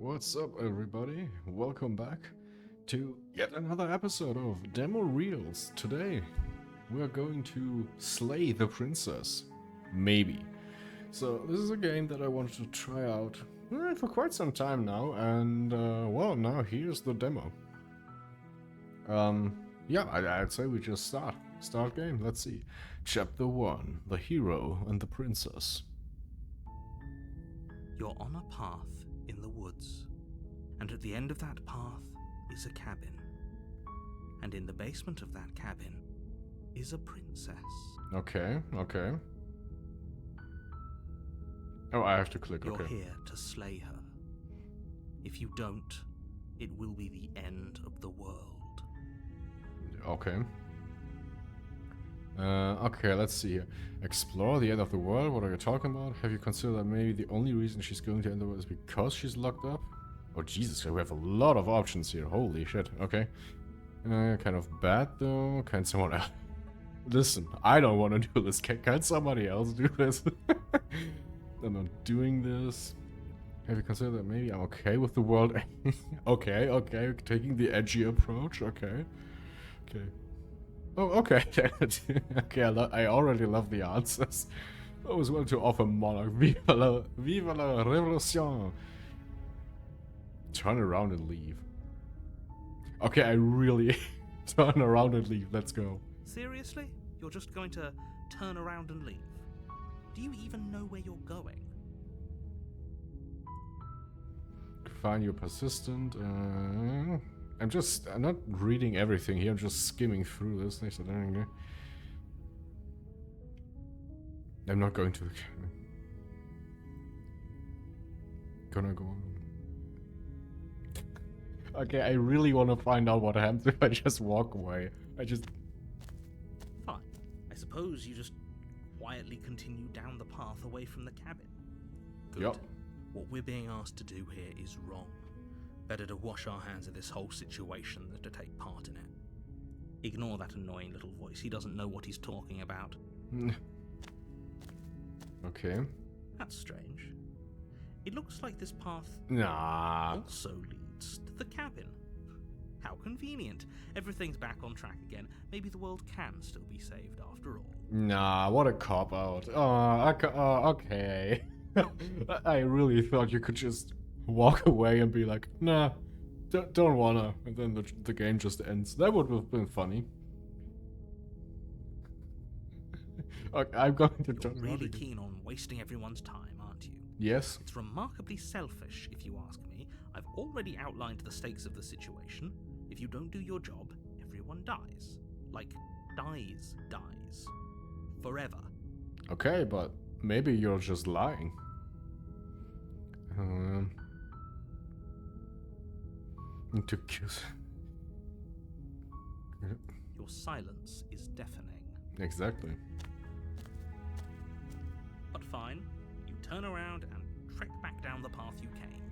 What's up, everybody? Welcome back to yet another episode of Demo Reels. Today, we're going to slay the princess. Maybe. So, this is a game that I wanted to try out for quite some time now, and, well, now here's the demo. Yeah, I'd say we just start. Start game, let's see. Chapter 1, The Hero and the Princess. You're on a path in the woods, and at the end of that path is a cabin. And in the basement of that cabin is a princess. Okay. Oh, I have to click, You're okay. here to slay her. If you don't, it will be the end of the world. Okay. Okay, let's see here. Explore the end of the world. What are you talking about? Have you considered that maybe the only reason she's going to end the world is because she's locked up? Oh, Jesus, we have a lot of options here. Holy shit. Okay. Kind of bad, though. Can someone else... Listen, I don't want to do this. Can somebody else do this? I'm not doing this. Have you considered that maybe I'm okay with the world? Okay. Taking the edgy approach. Okay. Oh, okay. Okay, I already love the answers. I was willing to offer monarch. Vive la révolution. Turn around and leave. Okay, I really turn around and leave. Let's go. Seriously? You're just going to turn around and leave? Do you even know where you're going? Find you persistent. I'm not reading everything here, I'm just skimming through this. I'm not going to... Gonna go on. Okay, I really want to find out what happens if I just walk away. Fine. I suppose you just quietly continue down the path away from the cabin. Good. Yep. What we're being asked to do here is wrong. Better to wash our hands of this whole situation than to take part in it. Ignore that annoying little voice. He doesn't know what he's talking about. Okay. That's strange. It looks like this path Nah. also leads to the cabin. How convenient. Everything's back on track again. Maybe the world can still be saved after all. Nah, what a cop-out. Okay. I really thought you could just walk away and be like, nah, don't wanna, and then the game just ends. That would have been funny. Okay, I'm going to turn You're around really again. keen on wasting everyone's time, aren't you? Yes. It's remarkably selfish, if you ask me. I've already outlined the stakes of the situation. If you don't do your job, everyone dies. Like, dies. Forever. Okay, but maybe you're just lying. To kiss. Your silence is deafening. Exactly. But fine, you turn around and trek back down the path you came.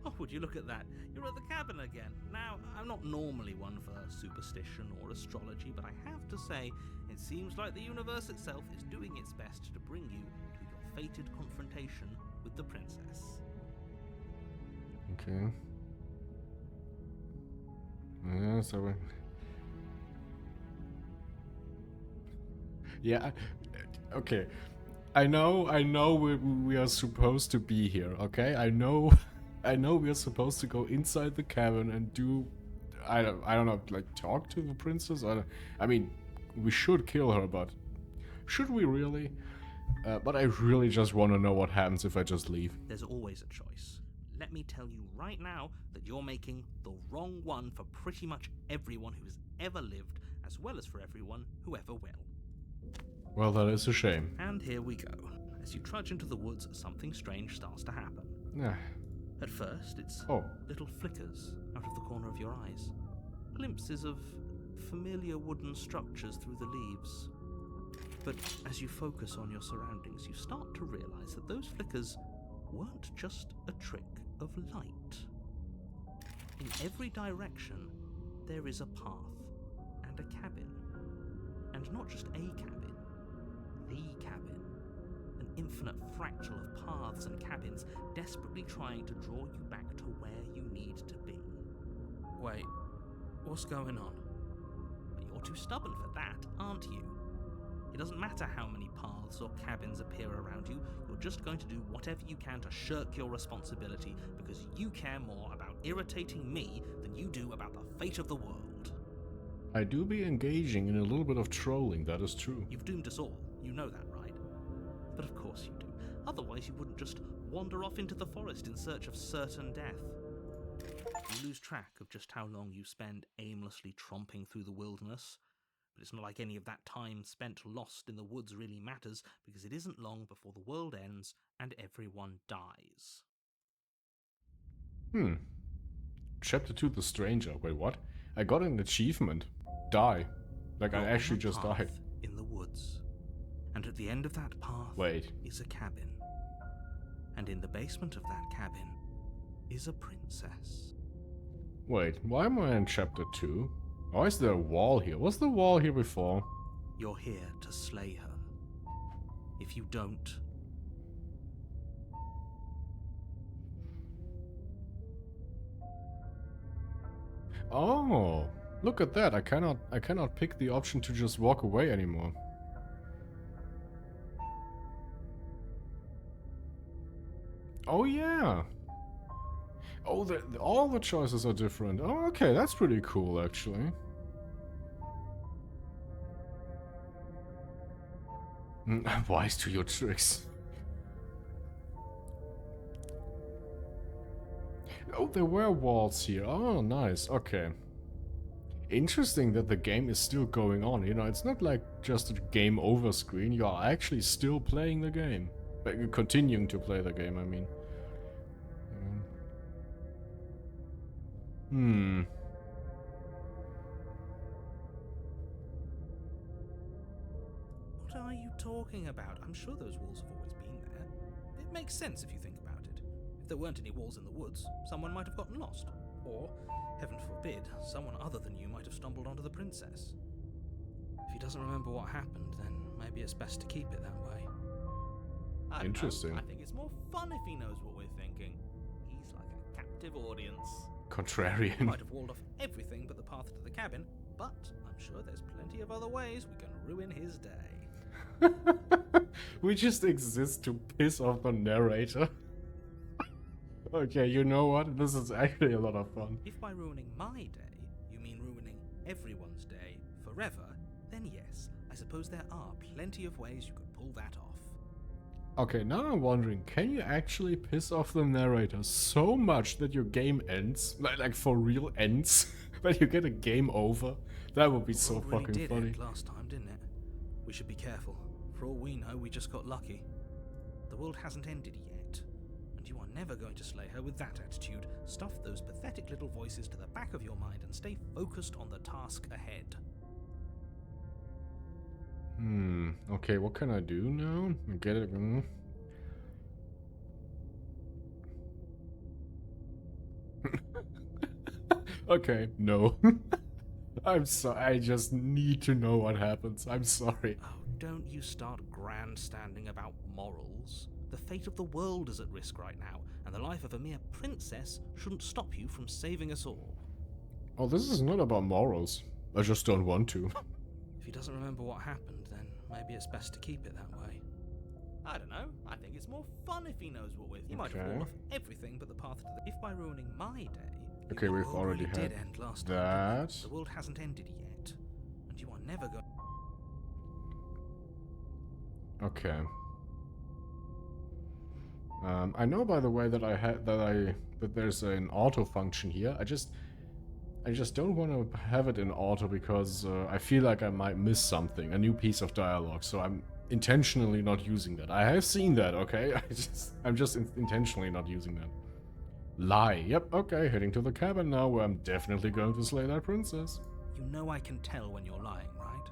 Oh, would you look at that? You're at the cabin again. Now, I'm not normally one for superstition or astrology, but I have to say, it seems like the universe itself is doing its best to bring you to your fated confrontation with the princess. Okay. Yeah, so... Yeah, okay. I know we are supposed to be here, okay? I know we are supposed to go inside the cabin and do... I don't know, like, talk to the princess? I mean, we should kill her, but... Should we really? But I really just want to know what happens if I just leave. There's always a choice. Let me tell you right now that you're making the wrong one for pretty much everyone who has ever lived, as well as for everyone who ever will. Well, that is a shame. And here we go. As you trudge into the woods, something strange starts to happen. Yeah. At first, it's little flickers out of the corner of your eyes. Glimpses of familiar wooden structures through the leaves. But as you focus on your surroundings, you start to realize that those flickers weren't just a trick of light. In every direction, there is a path and a cabin. And not just a cabin, the cabin. An infinite fractal of paths and cabins desperately trying to draw you back to where you need to be. Wait, what's going on? But you're too stubborn for that, aren't you? It doesn't matter how many paths or cabins appear around you, you're just going to do whatever you can to shirk your responsibility because you care more about irritating me than you do about the fate of the world. I do be engaging in a little bit of trolling, that is true. You've doomed us all, you know that, right? But of course you do. Otherwise you wouldn't just wander off into the forest in search of certain death. You lose track of just how long you spend aimlessly tromping through the wilderness. But it's not like any of that time spent lost in the woods really matters, because it isn't long before the world ends and everyone dies. Chapter 2, The Stranger. Wait, what? I got an achievement. Die. Like, I actually just died. In the woods. And at the end of that path is a cabin. And in the basement of that cabin is a princess. Wait, why am I in chapter 2? Why is there a wall here? Was the wall here before? You're here to slay her. If you don't... Oh, look at that. I cannot pick the option to just walk away anymore. Oh yeah. Oh, all the choices are different. Oh, okay, that's pretty cool, actually. Wise to your tricks. Oh, there were walls here. Oh, nice. Okay. Interesting that the game is still going on. You know, it's not like just a game over screen. You are actually still playing the game. Like, continuing to play the game, I mean. What are you talking about? I'm sure those walls have always been there. It makes sense if you think about it. If there weren't any walls in the woods, someone might have gotten lost. Or, heaven forbid, someone other than you might have stumbled onto the princess. If he doesn't remember what happened, then maybe it's best to keep it that way. Interesting. I think it's more fun if he knows what we're thinking. He's like a captive audience. Contrarian. He might have walled off everything but the path to the cabin, but I'm sure there's plenty of other ways we can ruin his day. We just exist to piss off the narrator. Okay, you know what? This is actually a lot of fun. If by ruining my day, you mean ruining everyone's day forever, then yes, I suppose there are plenty of ways you could pull that off. Okay, now I'm wondering, can you actually piss off the narrator so much that your game ends? Like for real ends? That you get a game over? That would be so fucking funny. End last time, didn't it? We should be careful. For all we know, we just got lucky. The world hasn't ended yet. And you are never going to slay her with that attitude. Stuff those pathetic little voices to the back of your mind and stay focused on the task ahead. Okay, what can I do now? Get it? Okay, no. I'm sorry, I just need to know what happens. I'm sorry. Oh, don't you start grandstanding about morals. The fate of the world is at risk right now, and the life of a mere princess shouldn't stop you from saving us all. Oh, this is not about morals. I just don't want to. If he doesn't remember what happened, then maybe it's best to keep it that way. I don't know. I think it's more fun if he knows what we're thinking. He might have walled off everything but the path to the... If by ruining my day... Okay, we've already had end last that. Time, the world hasn't ended yet. And you are never going... Okay. I know, by the way, that there's an auto function here. I just don't want to have it in auto because I feel like I might miss something, a new piece of dialogue. So I'm intentionally not using that. I have seen that, okay? I'm just intentionally not using that. Lie. Yep, okay, heading to the cabin now where I'm definitely going to slay that princess. You know I can tell when you're lying, right?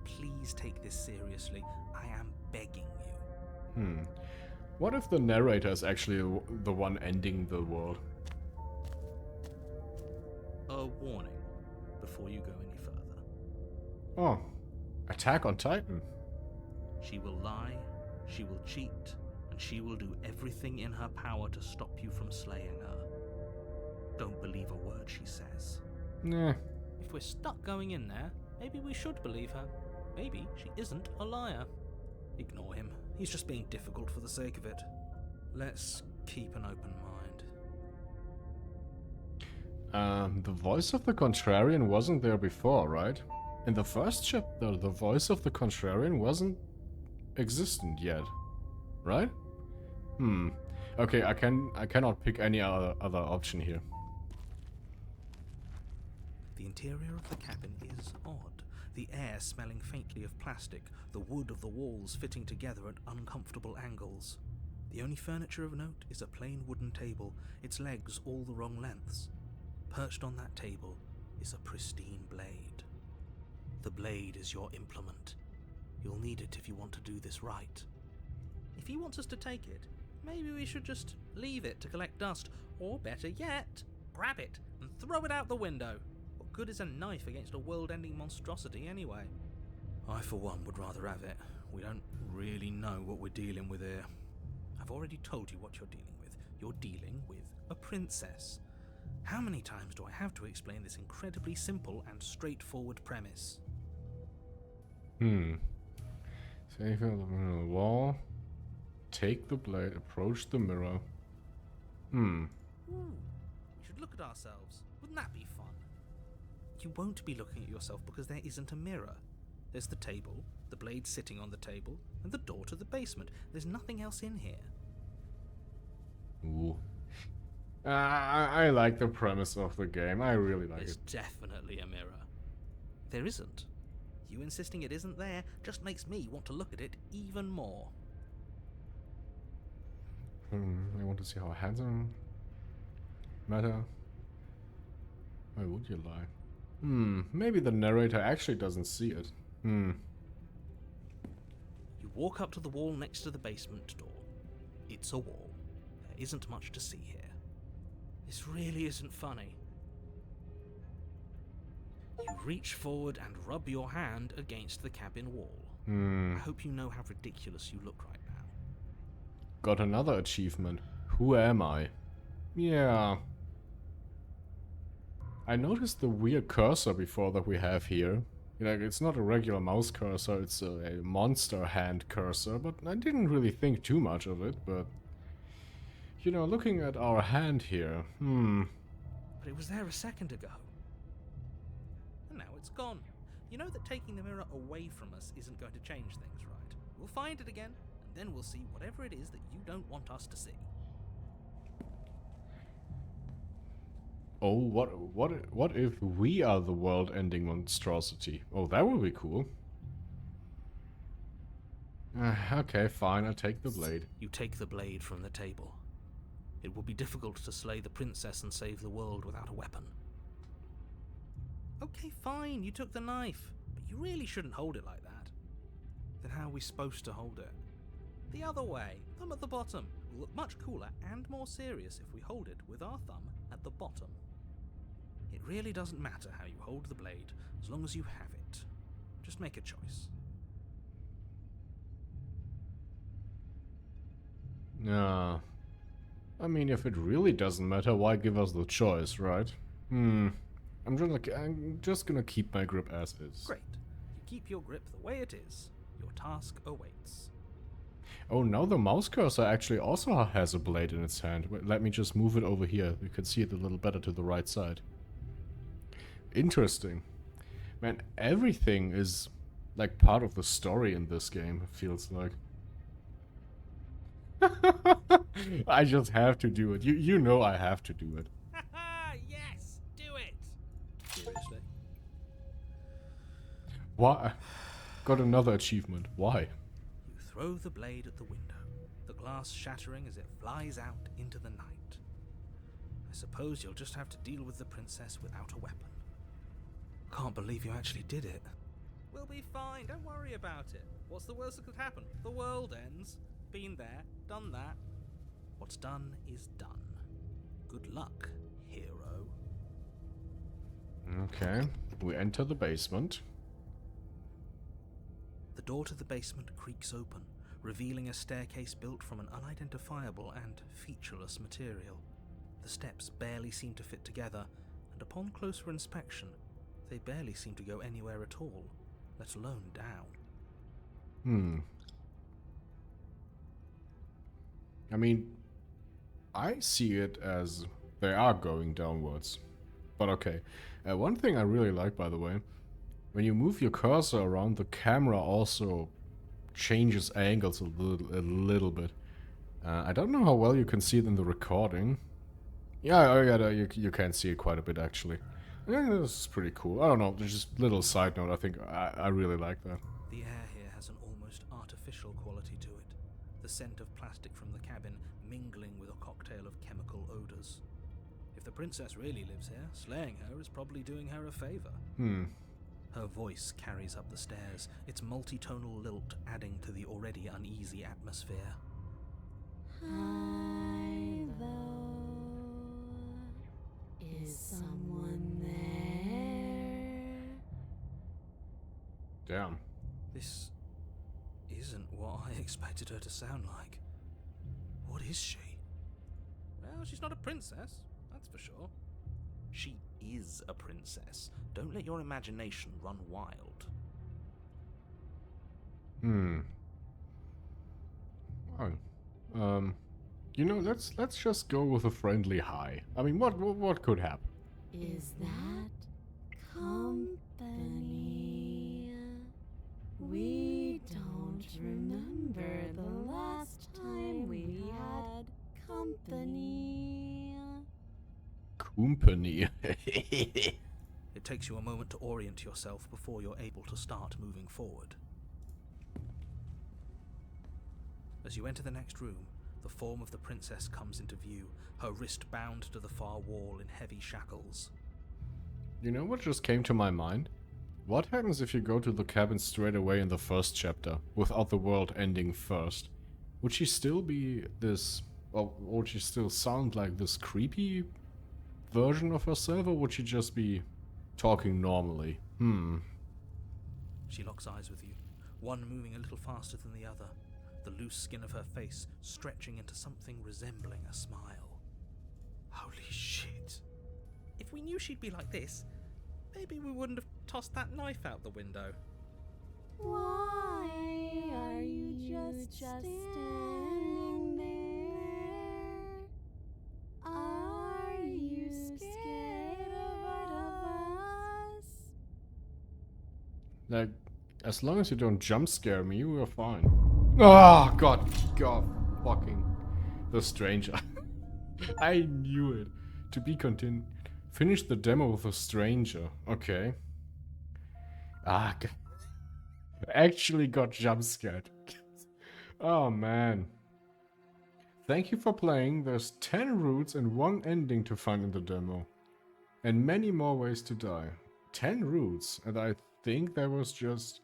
Please take this seriously. I am begging you. What if the narrator is actually the one ending the world? A warning before you go any further. Oh, Attack on Titan. She will lie, she will cheat, and she will do everything in her power to stop you from slaying her. Don't believe a word she says. Nah. If we're stuck going in there, maybe we should believe her. Maybe she isn't a liar. Ignore him. He's just being difficult for the sake of it. Let's keep an open mind. The voice of the Contrarian wasn't there before, right? In the first chapter, the voice of the Contrarian wasn't existent yet, right? Okay, I cannot pick any other option here. The interior of the cabin is odd. The air smelling faintly of plastic, the wood of the walls fitting together at uncomfortable angles. The only furniture of note is a plain wooden table, its legs all the wrong lengths. Perched on that table is a pristine blade. The blade is your implement. You'll need it if you want to do this right. If he wants us to take it, maybe we should just leave it to collect dust, or better yet, grab it and throw it out the window. What good is a knife against a world-ending monstrosity anyway? I, for one, would rather have it. We don't really know what we're dealing with here. I've already told you what you're dealing with. You're dealing with a princess. How many times do I have to explain this incredibly simple and straightforward premise? Save on the wall. Take the blade. Approach the mirror. Ooh, we should look at ourselves. Wouldn't that be fun? You won't be looking at yourself because there isn't a mirror. There's the table, the blade sitting on the table, and the door to the basement. There's nothing else in here. Ooh. I like the premise of the game. I really like There's it. definitely a mirror. There isn't. You insisting it isn't there just makes me want to look at it even more. I want to see how handsome matter. Why would you lie? Maybe the narrator actually doesn't see it. You walk up to the wall next to the basement door. It's a wall. There isn't much to see here. This really isn't funny. You reach forward and rub your hand against the cabin wall. I hope you know how ridiculous you look right now. Got another achievement. Who am I? Yeah. I noticed the weird cursor before that we have here. You know, it's not a regular mouse cursor, it's a monster hand cursor, but I didn't really think too much of it, but... You know, looking at our hand here, But it was there a second ago. And now it's gone. You know that taking the mirror away from us isn't going to change things, right? We'll find it again, and then we'll see whatever it is that you don't want us to see. Oh, what if we are the world-ending monstrosity? Oh, that would be cool. Okay, fine, I'll take the blade. You take the blade from the table. It will be difficult to slay the princess and save the world without a weapon. Okay, fine, you took the knife, but you really shouldn't hold it like that. Then how are we supposed to hold it? The other way, thumb at the bottom. Will look much cooler and more serious if we hold it with our thumb at the bottom. It really doesn't matter how you hold the blade, as long as you have it. Just make a choice. Yeah. I mean, if it really doesn't matter, why give us the choice, right? I'm just gonna keep my grip as is. Great. You keep your grip the way it is. Your task awaits. Oh, now the mouse cursor actually also has a blade in its hand. Wait, let me just move it over here. You can see it a little better to the right side. Interesting. Man, everything is like part of the story in this game, it feels like. I just have to do it. You know I have to do it. Yes, do it. Seriously? Why? Got another achievement. Why? You throw the blade at the window, the glass shattering as it flies out into the night. I suppose you'll just have to deal with the princess without a weapon. Can't believe you actually did it. We'll be fine, don't worry about it. What's the worst that could happen? The world ends. Been there, done that. What's done is done. Good luck, hero. Okay, we enter the basement. The door to the basement creaks open, revealing a staircase built from an unidentifiable and featureless material. The steps barely seem to fit together, and upon closer inspection, they barely seem to go anywhere at all, let alone down. I mean, I see it as they are going downwards. But okay. One thing I really like, by the way, when you move your cursor around, the camera also changes angles a little bit. I don't know how well you can see it in the recording. Yeah, you can see it quite a bit, actually. Yeah, this is pretty cool. I don't know, there's just a little side note. I think I really like that. The air here has an almost artificial quality to it. The scent of plastic from the cabin mingling with a cocktail of chemical odors. If the princess really lives here, slaying her is probably doing her a favor. Her voice carries up the stairs, its multitonal lilt adding to the already uneasy atmosphere. Hi, though. Is someone there? Damn. This isn't what I expected her to sound like. What is she? Well, she's not a princess, that's for sure. She is a princess. Don't let your imagination run wild. Oh. You know, let's just go with a friendly hi. I mean, what could happen? Is that company? We don't remember the last time we had company. Company. It takes you a moment to orient yourself before you're able to start moving forward. As you enter the next room, the form of the princess comes into view, her wrist bound to the far wall in heavy shackles. You know what just came to my mind? What happens if you go to the cabin straight away in the first chapter, without the world ending first? Would she still be this... Well, would she still sound like this creepy version of herself, or would she just be talking normally? She locks eyes with you, one moving a little faster than the other, the loose skin of her face stretching into something resembling a smile. Holy shit. If we knew she'd be like this, maybe we wouldn't have tossed that knife out the window. Why are you just standing there? Are you scared of us? Like, as long as you don't jump scare me, we're fine. Oh, God fucking... The stranger. I knew it. To be continued. Finish the demo with a stranger. Okay. I actually got jump scared. Oh, man. Thank you for playing. There's 10 routes and 1 ending to find in the demo. And many more ways to die. 10 routes. And I think there was just...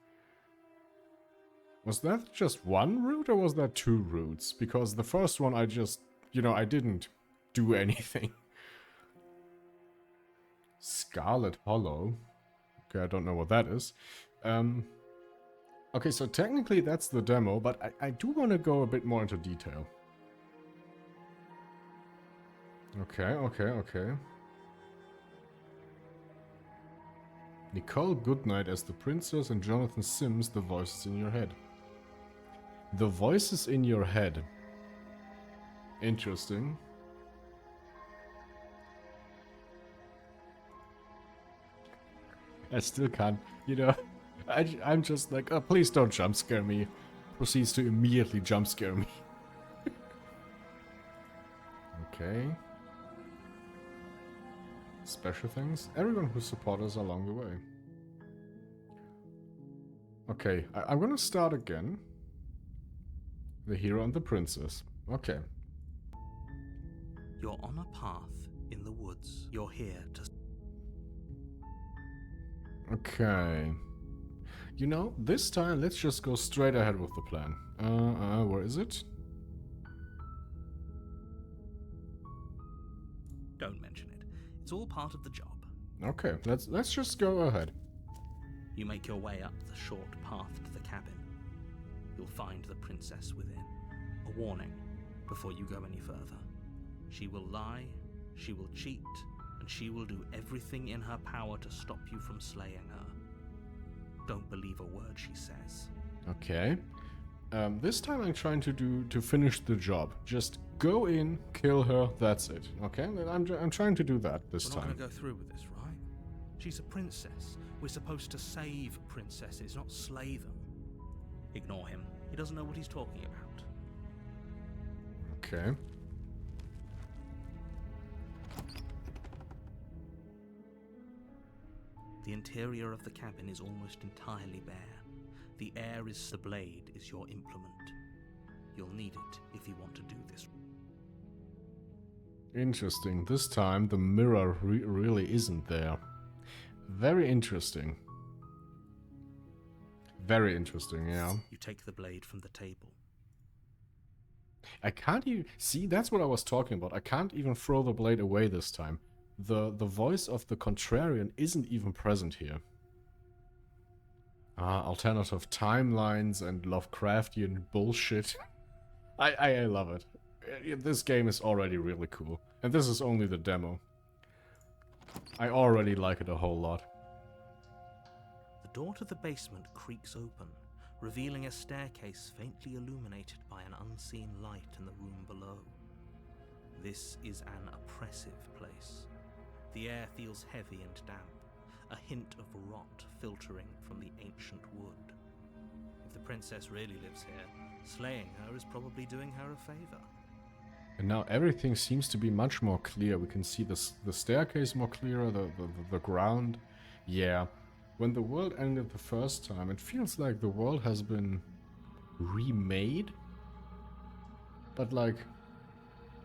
Was that just 1 route or was that 2 routes? Because the first one I just... You know, I didn't do anything. Scarlet Hollow. Okay, I don't know what that is. Okay, so technically that's the demo, but I do want to go a bit more into detail. Okay. Nicole Goodnight as the princess and Jonathan Sims, the voices in your head. The voices in your head. Interesting. I still can't, you know, I'm just like, oh, please don't jump scare me. Proceeds to immediately jump scare me. Okay. Special things. Everyone who supported us along the way. Okay, I'm gonna start again. The hero and the princess. Okay. You're on a path in the woods. You're here to... Okay. You know, this time let's just go straight ahead with the plan. Where is it? Don't mention it. It's all part of the job. Okay, let's just go ahead. You make your way up the short path to the cabin. you'll find the princess within. A warning before you go any further. She will lie, she will cheat, and she will do everything in her power to stop you from slaying her. Don't believe a word she says. Okay. This time I'm trying to finish the job. Just go in, kill her, that's it. Okay? I'm trying to do that this We're time. not going to go through with this, right? She's a princess. We're supposed to save princesses, not slay them. Ignore him. He doesn't know what he's talking about. Okay. The interior of the cabin is almost entirely bare. The air is the blade is your implement. You'll need it if you want to do this. Interesting. This time the mirror really isn't there. Very interesting. Very interesting, yeah. You take the blade from the table. I can't even... See, that's what I was talking about. I can't even throw the blade away this time. The voice of the contrarian isn't even present here. Alternative timelines and Lovecraftian bullshit. I love it. This game is already really cool. And this is only the demo. I already like it a whole lot. The door to the basement creaks open, revealing a staircase faintly illuminated by an unseen light in the room below. This is an oppressive place. The air feels heavy and damp, a hint of rot filtering from the ancient wood. If the princess really lives here, slaying her is probably doing her a favor. And now everything seems to be much more clear. We can see the staircase more clearer, the ground. Yeah. When the world ended the first time, it feels like the world has been remade. But like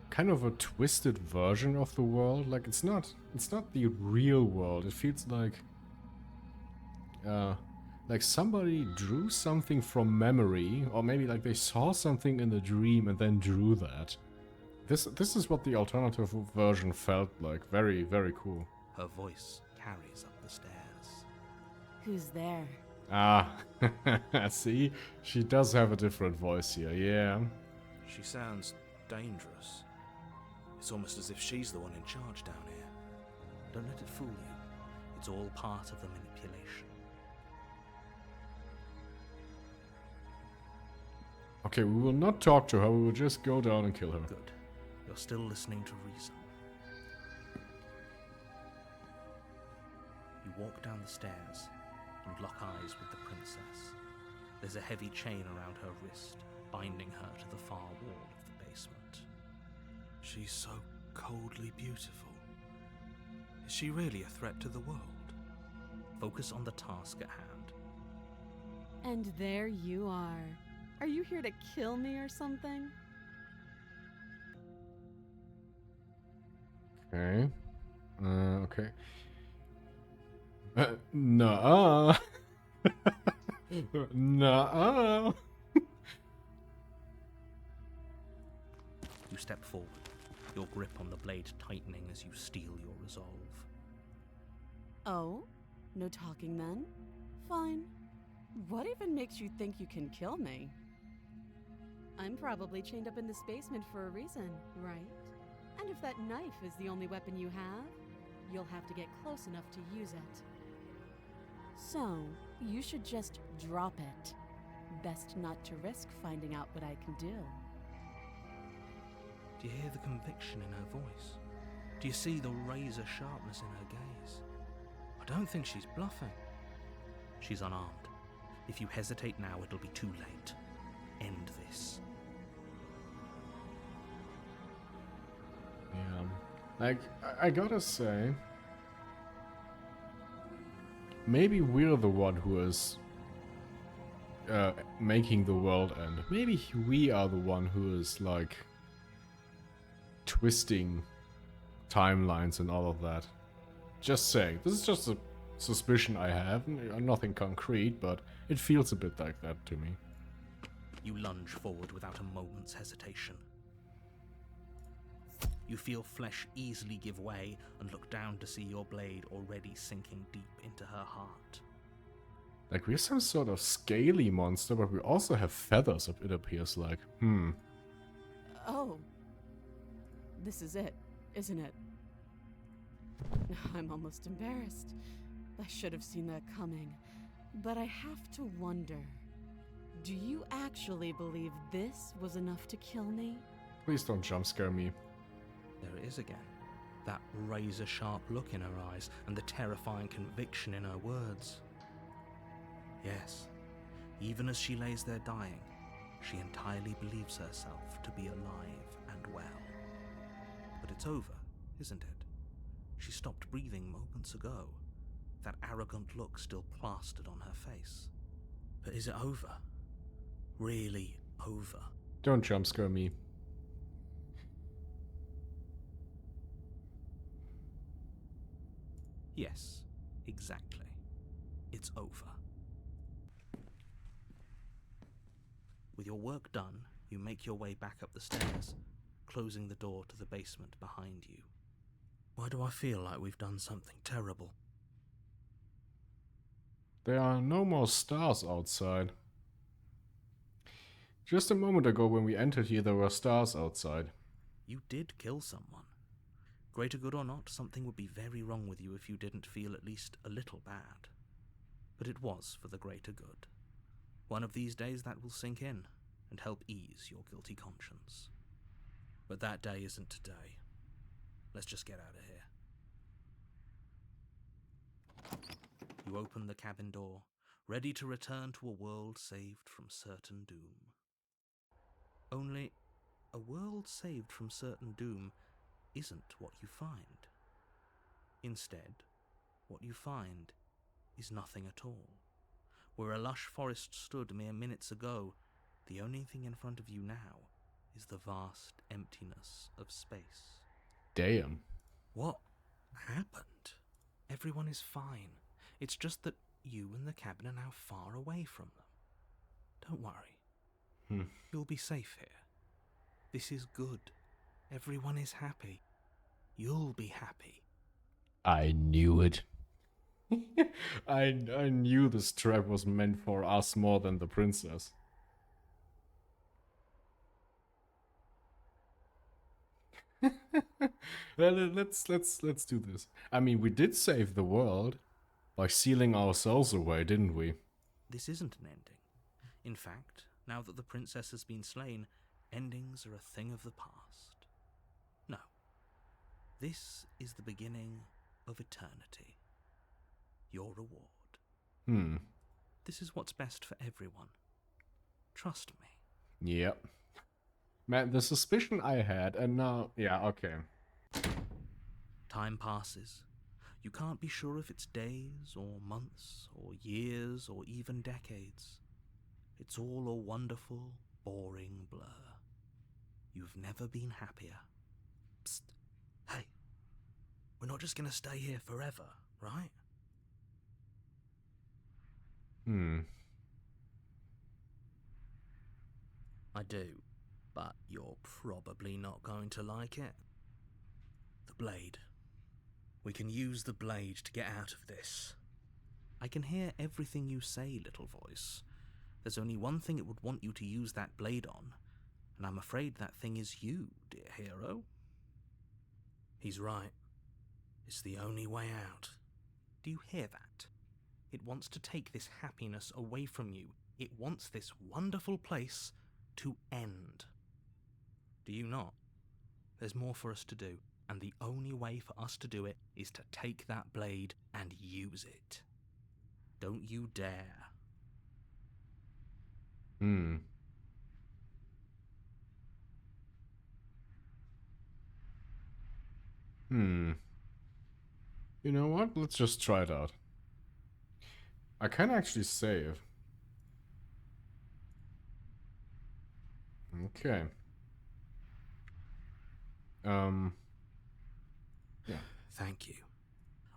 kind of a twisted version of the world. Like it's not the real world. It feels like somebody drew something from memory, or maybe like they saw something in the dream and then drew that. This is what the alternative version felt like. Very, very cool. Her voice carries up the stairs. Who's there? Ah, see? She does have a different voice here, yeah. She sounds dangerous. It's almost as if she's the one in charge down here. Don't let it fool you. It's all part of the manipulation. Okay, we will not talk to her, we will just go down and kill her. Good. You're still listening to reason. You walk down the stairs and lock eyes with the princess. There's a heavy chain around her wrist, binding her to the far wall of the basement. She's so coldly beautiful. Is she really a threat to the world? Focus on the task at hand. And there you are. Are you here to kill me or something? Okay. Okay. Nuh-uh. Nuh-uh. You step forward, your grip on the blade tightening as you steel your resolve. Oh? No talking then? Fine. What even makes you think you can kill me? I'm probably chained up in this basement for a reason, right? And if that knife is the only weapon you have, you'll have to get close enough to use it. So, you should just drop it. Best not to risk finding out what I can do. Do you hear the conviction in her voice? Do you see the razor sharpness in her gaze? I don't think she's bluffing. She's unarmed. If you hesitate now, it'll be too late. End this. Yeah. Like, I gotta say, maybe we're the one who is making the world end. Maybe we are the one who is, like, twisting timelines and all of that. Just saying. This is just a suspicion I have. Nothing concrete, but it feels a bit like that to me. You lunge forward without a moment's hesitation. You feel flesh easily give way and look down to see your blade already sinking deep into her heart. Like, we're some sort of scaly monster, but we also have feathers, it appears like. Oh. This is it, isn't it? I'm almost embarrassed. I should have seen that coming. But I have to wonder, do you actually believe this was enough to kill me? Please don't jump scare me. There it is again. That razor-sharp look in her eyes and the terrifying conviction in her words. Yes, even as she lays there dying, she entirely believes herself to be alive and well. But it's over, isn't it? She stopped breathing moments ago, that arrogant look still plastered on her face. But is it over? Really over? Don't jump scare me. Yes, exactly. It's over. With your work done, you make your way back up the stairs, closing the door to the basement behind you. Why do I feel like we've done something terrible? There are no more stars outside. Just a moment ago when we entered here, there were stars outside. You did kill someone. Greater good or not, something would be very wrong with you if you didn't feel at least a little bad. But it was for the greater good. One of these days that will sink in and help ease your guilty conscience. But that day isn't today. Let's just get out of here. You open the cabin door, ready to return to a world saved from certain doom. Only, a world saved from certain doom isn't what you find. Instead, what you find is nothing at all. Where a lush forest stood mere minutes ago, the only thing in front of you now is the vast emptiness of space. Damn. What happened? Everyone is fine. It's just that you and the cabin are now far away from them. Don't worry. You'll be safe here. This is good. Everyone is happy. You'll be happy. I knew it. I knew this trap was meant for us more than the princess. Well, let's do this. I mean, we did save the world by sealing ourselves away, didn't we? This isn't an ending. In fact, now that the princess has been slain, endings are a thing of the past. No. This is the beginning of eternity. Your reward. This is what's best for everyone. Trust me. Yep. Man, the suspicion I had, and now... Yeah, okay. Time passes. You can't be sure if it's days, or months, or years, or even decades. It's all a wonderful, boring blur. You've never been happier. Psst. Hey. We're not just gonna stay here forever, right? I do, but you're probably not going to like it. The blade. We can use the blade to get out of this. I can hear everything you say, little voice. There's only one thing it would want you to use that blade on, and I'm afraid that thing is you, dear hero. He's right. It's the only way out. Do you hear that? It wants to take this happiness away from you. It wants this wonderful place to end. Do you not? There's more for us to do, and the only way for us to do it is to take that blade and use it. Don't you dare. You know what? Let's just try it out. I can actually save. Okay. Yeah. Thank you.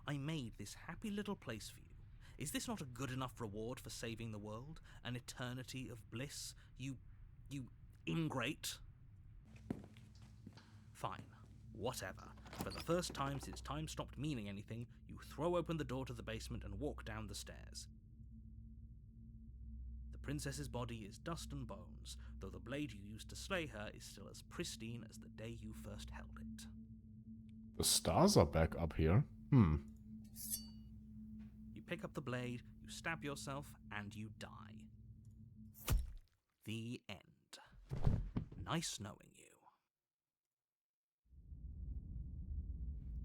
I made this happy little place for you. Is this not a good enough reward for saving the world? An eternity of bliss? You ingrate? Fine. Whatever. For the first time since time stopped meaning anything, you throw open the door to the basement and walk down the stairs. princess's body is dust and bones, though the blade you used to slay her is still as pristine as the day you first held it. The stars are back up here. You pick up the blade, you stab yourself, and you die. The end. Nice knowing you.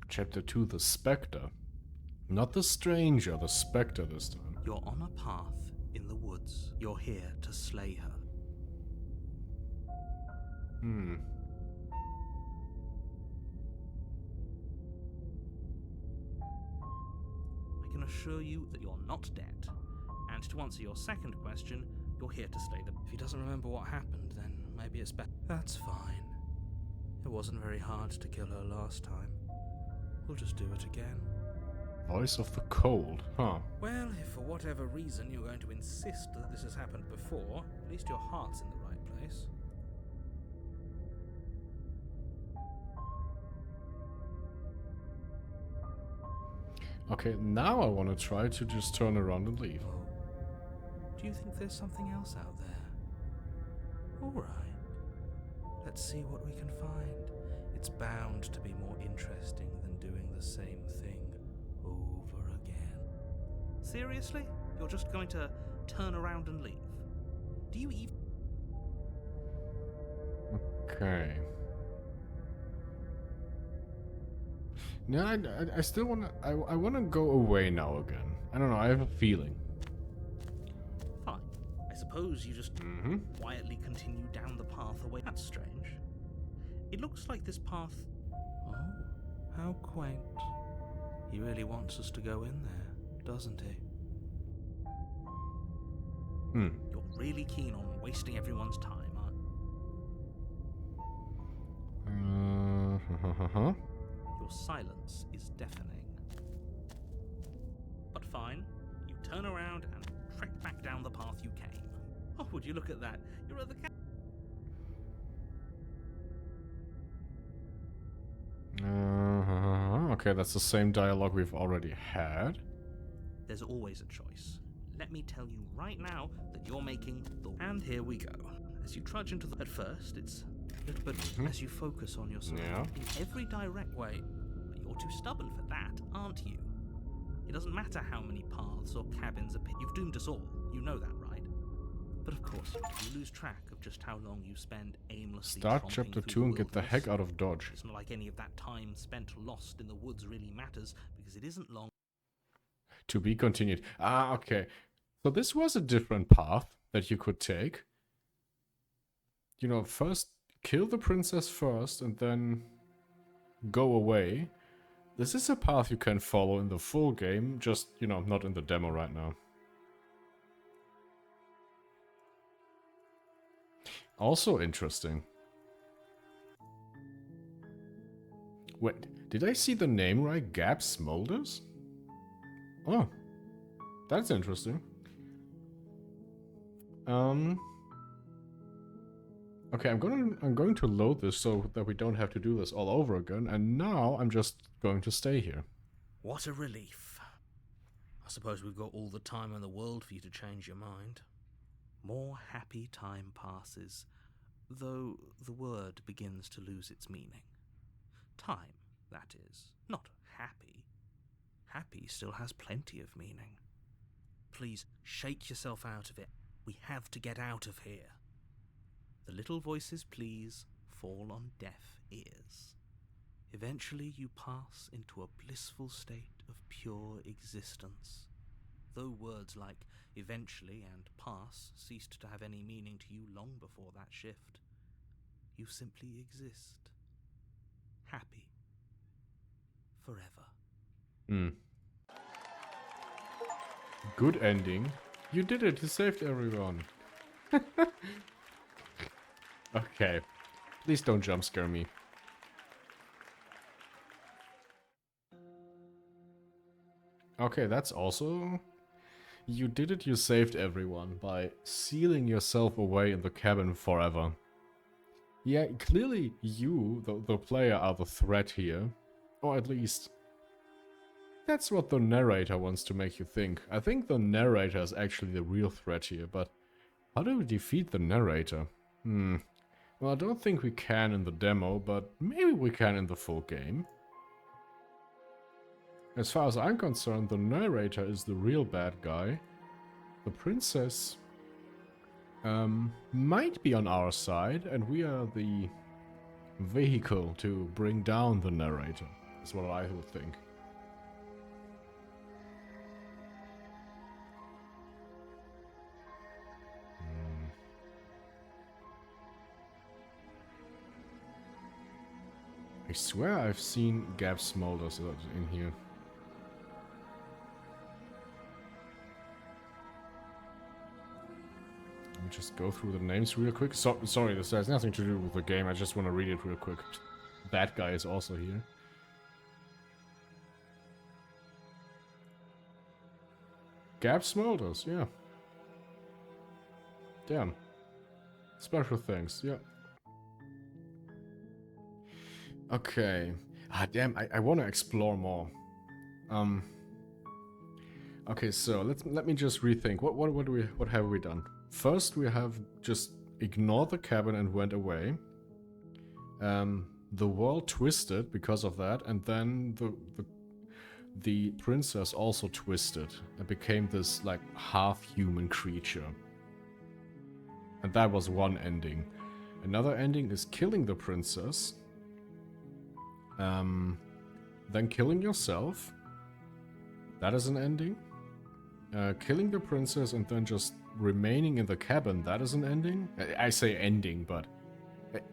Chapter 2, The Spectre. Not the stranger, the spectre this time. You're on a path in the woods. You're here to slay her. I can assure you that you're not dead. And to answer your second question, you're here to slay them. If he doesn't remember what happened, then maybe it's better. That's fine. It wasn't very hard to kill her last time. We'll just do it again. Voice of the Cold, huh? Well, if for whatever reason you're going to insist that this has happened before, at least your heart's in the right place. Okay, now I want to try to just turn around and leave. Oh. Do you think there's something else out there? Alright. Let's see what we can find. It's bound to be more interesting than doing the same thing over again. Seriously? You're just going to turn around and leave? Do you even... Okay. No, I still want to... I want to go away now again. I don't know, I have a feeling. Fine. I suppose you just quietly continue down the path away. That's strange. It looks like this path... Oh, how quaint. He really wants us to go in there, doesn't he? You're really keen on wasting everyone's time, aren't you? Your silence is deafening. But fine, you turn around and trek back down the path you came. Oh, would you look at that? You're at the Okay, that's the same dialogue we've already had. There's always a choice. Let me tell you right now that you're making the... And here we go. As you trudge into the... At first, it's a little bit as you focus on yourself in every direct way. But you're too stubborn for that, aren't you? It doesn't matter how many paths or cabins appear. You've doomed us all. You know that, right? But of course, you lose track of just how long you spend aimlessly Start chapter 2 and get the heck out of Dodge. It's not like any of that time spent lost in the woods really matters, because it isn't long. To be continued. Ah, okay. So this was a different path that you could take. You know, first kill the princess first and then go away. This is a path you can follow in the full game, just, you know, not in the demo right now. Also interesting. Wait, did I see the name right? Gab Smolders? Oh, that's interesting. Okay, I'm going to load this so that we don't have to do this all over again, and now I'm just going to stay here. What a relief. I suppose we've got all the time in the world for you to change your mind. More happy time passes, though the word begins to lose its meaning. Time, that is, not happy. Happy still has plenty of meaning. Please, shake yourself out of it. We have to get out of here. The little voices, please, fall on deaf ears. Eventually you pass into a blissful state of pure existence. Though words like eventually and pass ceased to have any meaning to you long before that shift, you simply exist. Happy. Forever. Good ending. You did it, you saved everyone. Okay. Please don't jump scare me. Okay, that's also... You did it, you saved everyone by sealing yourself away in the cabin forever. Yeah, clearly you, the player, are the threat here. Or at least... That's what the narrator wants to make you think. I think the narrator is actually the real threat here, but How do we defeat the narrator? Well, I don't think we can in the demo, but maybe we can in the full game. As far as I'm concerned, the narrator is the real bad guy. The princess might be on our side, and we are the vehicle to bring down the narrator, is what I would think. I swear I've seen Gab Smolders in here. Let me just go through the names real quick. Sorry, this has nothing to do with the game. I just want to read it real quick. That guy is also here. Gab Smolders, yeah. Damn. Special things, yeah. Okay. Ah, damn, I want to explore more. Okay, so let me just rethink. What have we done? First, we have just ignored the cabin and went away. The world twisted because of that, and then the princess also twisted and became this like half-human creature. And that was one ending. Another ending is killing the princess. Then killing yourself. That is an ending. Killing the princess and then just remaining in the cabin. That is an ending. I say ending, but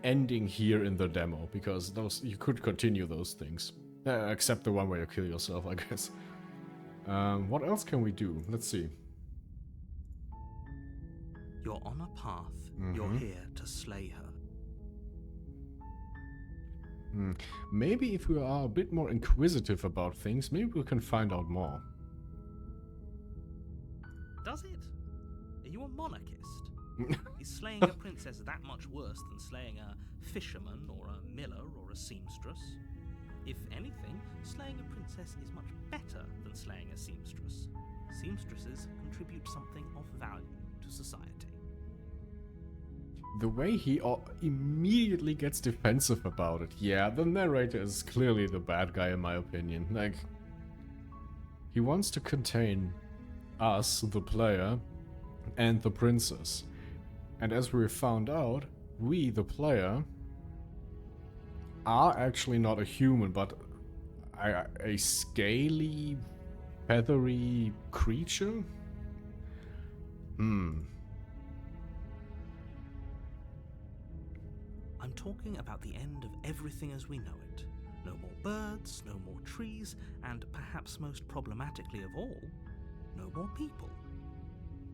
ending here in the demo, because those you could continue those things. Except the one where you kill yourself, I guess. What else can we do? Let's see. You're on a path. You're here to slay her. Maybe if we are a bit more inquisitive about things, maybe we can find out more. Does it? Are you a monarchist? Is slaying a princess that much worse than slaying a fisherman or a miller or a seamstress? If anything, slaying a princess is much better than slaying a seamstress. Seamstresses contribute something of value to society. The way he immediately gets defensive about it. Yeah, the narrator is clearly the bad guy in my opinion. Like, he wants to contain us, the player, and the princess. And as we found out, we, the player, are actually not a human, but a scaly, feathery creature? I'm talking about the end of everything as we know it. No more birds, no more trees, and perhaps most problematically of all, no more people.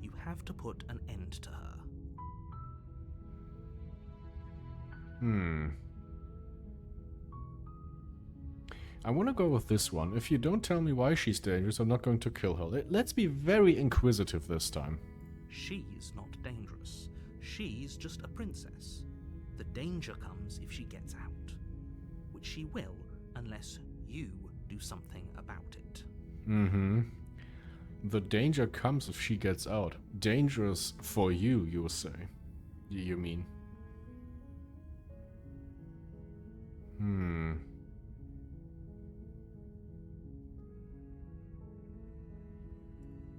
You have to put an end to her. I want to go with this one. If you don't tell me why she's dangerous, I'm not going to kill her. Let's be very inquisitive this time. She's not dangerous. She's just a princess. The danger comes if she gets out, which she will unless you do something about it. The danger comes if she gets out. Dangerous for you, you will say. You mean?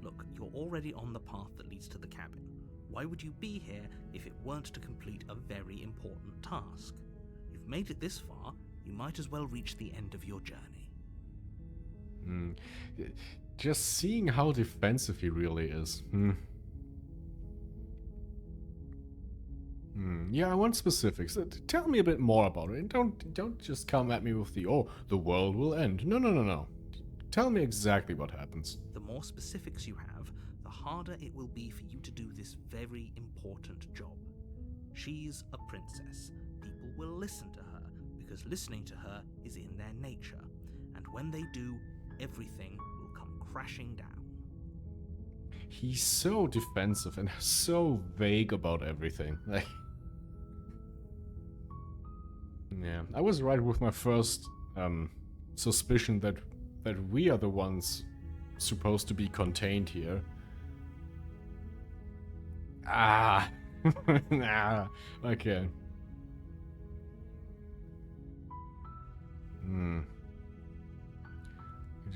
Look, you're already on the path that leads to the cabin. Why would you be here if it weren't to complete a very important task? You've made it this far, you might as well reach the end of your journey. Just seeing how defensive he really is. Yeah, I want specifics. Tell me a bit more about it. Don't just come at me with the world will end. No. Tell me exactly what happens. The more specifics you have, the harder it will be for you to do this very important job. She's a princess. People will listen to her, because listening to her is in their nature. And when they do, everything will come crashing down. He's so defensive and so vague about everything. Yeah, I was right with my first suspicion that we are the ones supposed to be contained here. Ah. Nah. Okay.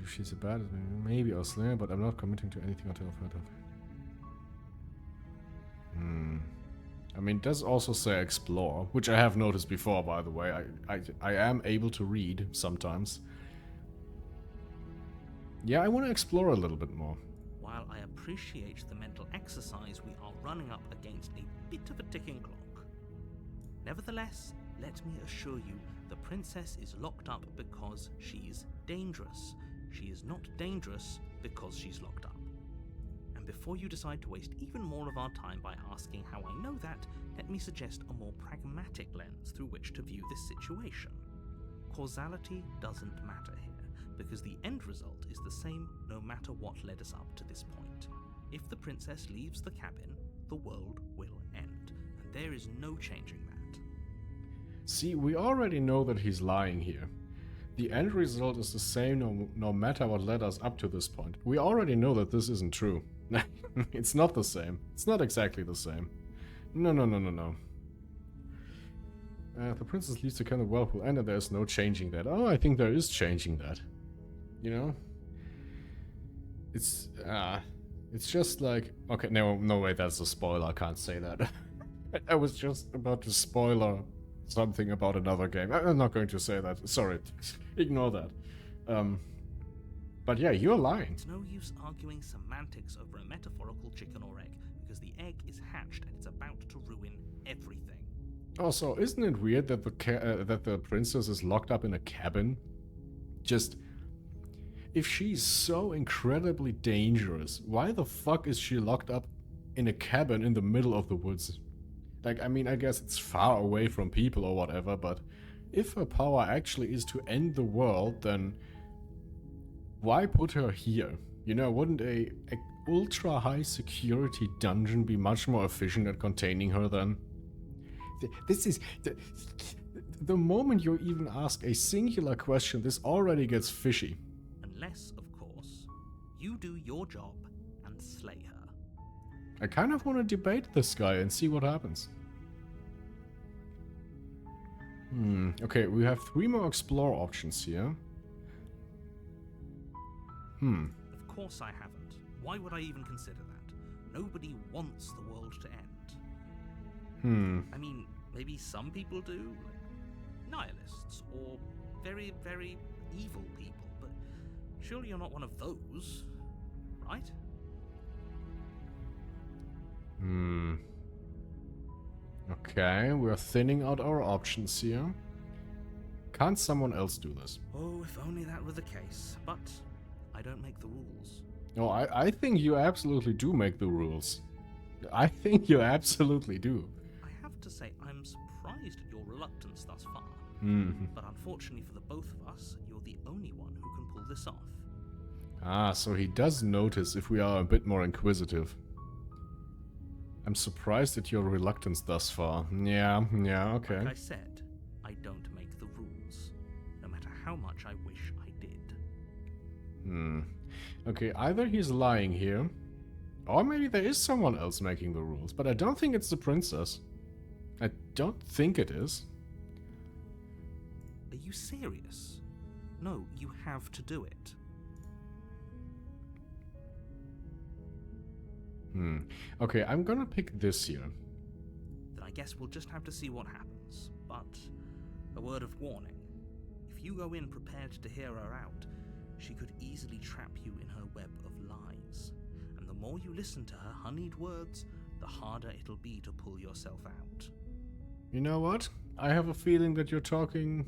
If she's a bad, maybe I'll slay her, but I'm not committing to anything until I've heard of her. I mean, it does also say explore, which I have noticed before, by the way. I am able to read sometimes. Yeah, I want to explore a little bit more. While I appreciate the mental exercise, we are running up against a bit of a ticking clock. Nevertheless, let me assure you, the princess is locked up because she's dangerous. She is not dangerous because she's locked up. And before you decide to waste even more of our time by asking how I know that, let me suggest a more pragmatic lens through which to view this situation. Causality doesn't matter here, because the end result is the same no matter what led us up to this point. If the princess leaves the cabin, the world will end, and there is no changing that. See, we already know that he's lying here. The end result is the same no matter what led us up to this point. We already know that this isn't true. It's not the same. It's not exactly the same. No. The princess leaves the cabin, the world will end and there's no changing that. Oh, I think there is changing that. You know? It's just like... Okay, no way, that's a spoiler. I can't say that. I was just about to spoiler something about another game. I'm not going to say that. Sorry. Ignore that. But yeah, you're lying. It's no use arguing semantics over a metaphorical chicken or egg, because the egg is hatched and it's about to ruin everything. Also, isn't it weird that the princess is locked up in a cabin? Just... If she's so incredibly dangerous, why the fuck is she locked up in a cabin in the middle of the woods? Like, I mean, I guess it's far away from people or whatever, but if her power actually is to end the world, then why put her here? You know, wouldn't a ultra high security dungeon be much more efficient at containing her then? This is... The moment you even ask a singular question, this already gets fishy. Unless, of course, you do your job and slay her. I kind of want to debate this guy and see what happens. Okay, we have 3 more explore options here. Of course I haven't. Why would I even consider that? Nobody wants the world to end. I mean, maybe some people do, like nihilists, or very, very evil people, but surely you're not one of those, right? Okay, we're thinning out our options here. Can't someone else do this? Oh, if only that were the case. But I don't make the rules. No, I think you absolutely do make the rules. I think you absolutely do. I have to say, I'm surprised at your reluctance thus far. But unfortunately for the both of us, you're the only one who can pull this off. Ah, so he does notice if we are a bit more inquisitive. I'm surprised at your reluctance thus far. Yeah, okay. Like I said, I don't make the rules, no matter how much I wish I did. Okay, either he's lying here, or maybe there is someone else making the rules, but I don't think it's the princess. I don't think it is. Are you serious? No, you have to do it. Okay, I'm gonna pick this here. Then I guess we'll just have to see what happens. But a word of warning. If you go in prepared to hear her out, she could easily trap you in her web of lies. And the more you listen to her honeyed words, the harder it'll be to pull yourself out. You know what? I have a feeling that you're talking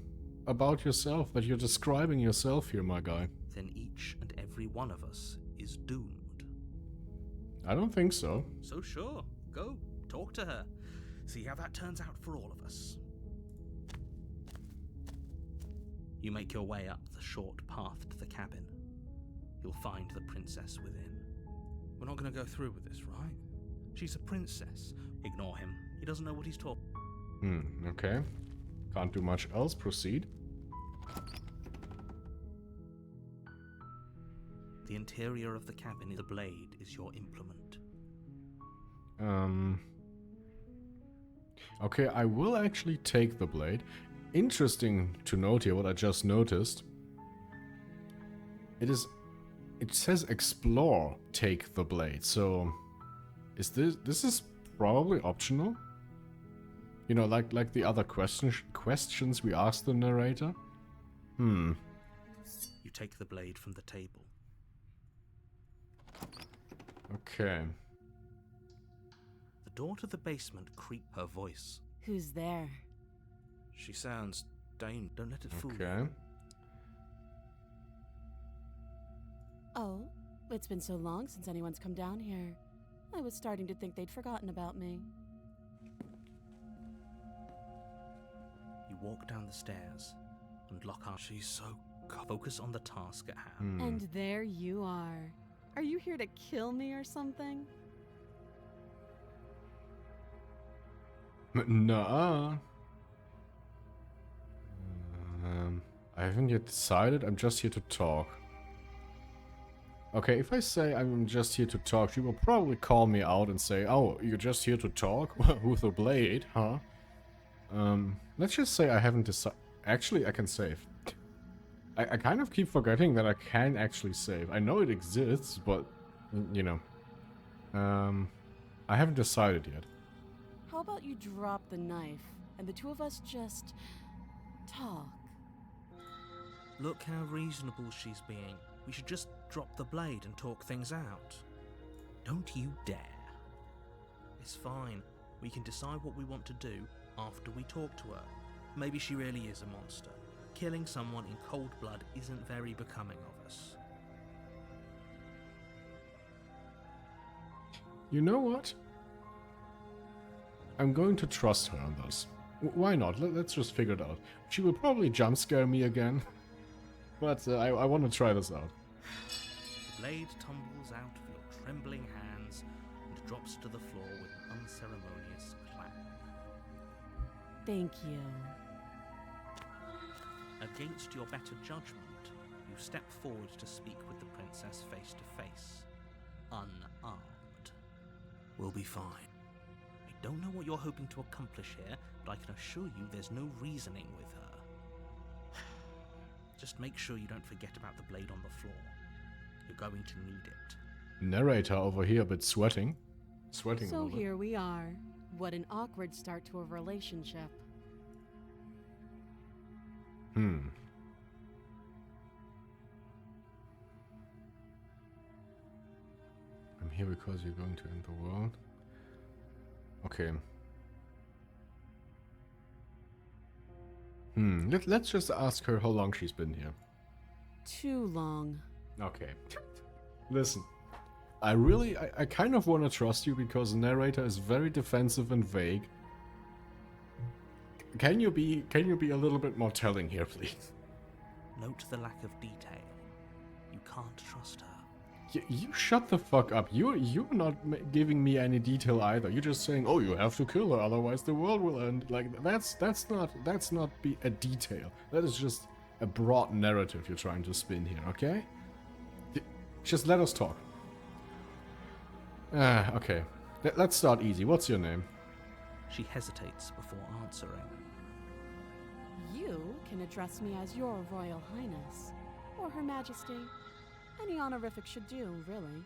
about yourself, that you're describing yourself here, my guy. Then each and every one of us is doomed. I don't think so. So sure, go, talk to her. See how that turns out for all of us. You make your way up the short path to the cabin. You'll find the princess within. We're not going to go through with this, right? She's a princess. Ignore him. He doesn't know what he's talking. Okay. Can't do much else. Proceed. The interior of the cabin, the blade is your implement. Okay, I will actually take the blade. Interesting to note here what I just noticed. It says explore, take the blade. So is this is probably optional? You know, like the other questions we asked the narrator? You take the blade from the table. Okay. The door to the basement creaked. Her voice. Who's there? She sounds Don't let it fool you. Okay. Oh, it's been so long since anyone's come down here. I was starting to think they'd forgotten about me. You walk down the stairs and lock arms. She's so focus on the task at hand. And there you are. Are you here to kill me or something? Nuh-uh. I haven't yet decided. I'm just here to talk. Okay, if I say I'm just here to talk, she will probably call me out and say, "Oh, you're just here to talk? With a blade, huh?" Let's just say I haven't decided. Actually, I can save. I kind of keep forgetting that I can actually save. I know it exists, but, you know. I haven't decided yet. How about you drop the knife, and the two of us just talk? Look how reasonable she's being. We should just drop the blade and talk things out. Don't you dare. It's fine. We can decide what we want to do after we talk to her. Maybe she really is a monster. Killing someone in cold blood isn't very becoming of us. You know what? I'm going to trust her on this. Why not? Let's just figure it out. She will probably jump scare me again. But I want to try this out. The blade tumbles out of your trembling hands and drops to the floor with an unceremonious clang. Thank you. Against your better judgment, you step forward to speak with the princess face to face. Unarmed. We'll be fine. I don't know what you're hoping to accomplish here, but I can assure you there's no reasoning with her. Just make sure you don't forget about the blade on the floor. You're going to need it. Narrator over here, but sweating. Sweating a So little bit. here we are. What an awkward start to a relationship. I'm here because you're going to end the world. Okay. Let's just ask her how long she's been here. Too long. Okay. Listen. I kind of want to trust you because the narrator is very defensive and vague. Can you be a little bit more telling here, please? Note the lack of detail. You can't trust her. You shut the fuck up. You're not giving me any detail either. You're just saying, "Oh, you have to kill her, otherwise the world will end." Like that's not be a detail. That is just a broad narrative you're trying to spin here. Okay? Just let us talk. Okay. Let's start easy. What's your name? She hesitates before answering. You can address me as Your Royal Highness, or Her Majesty. Any honorific should do, really.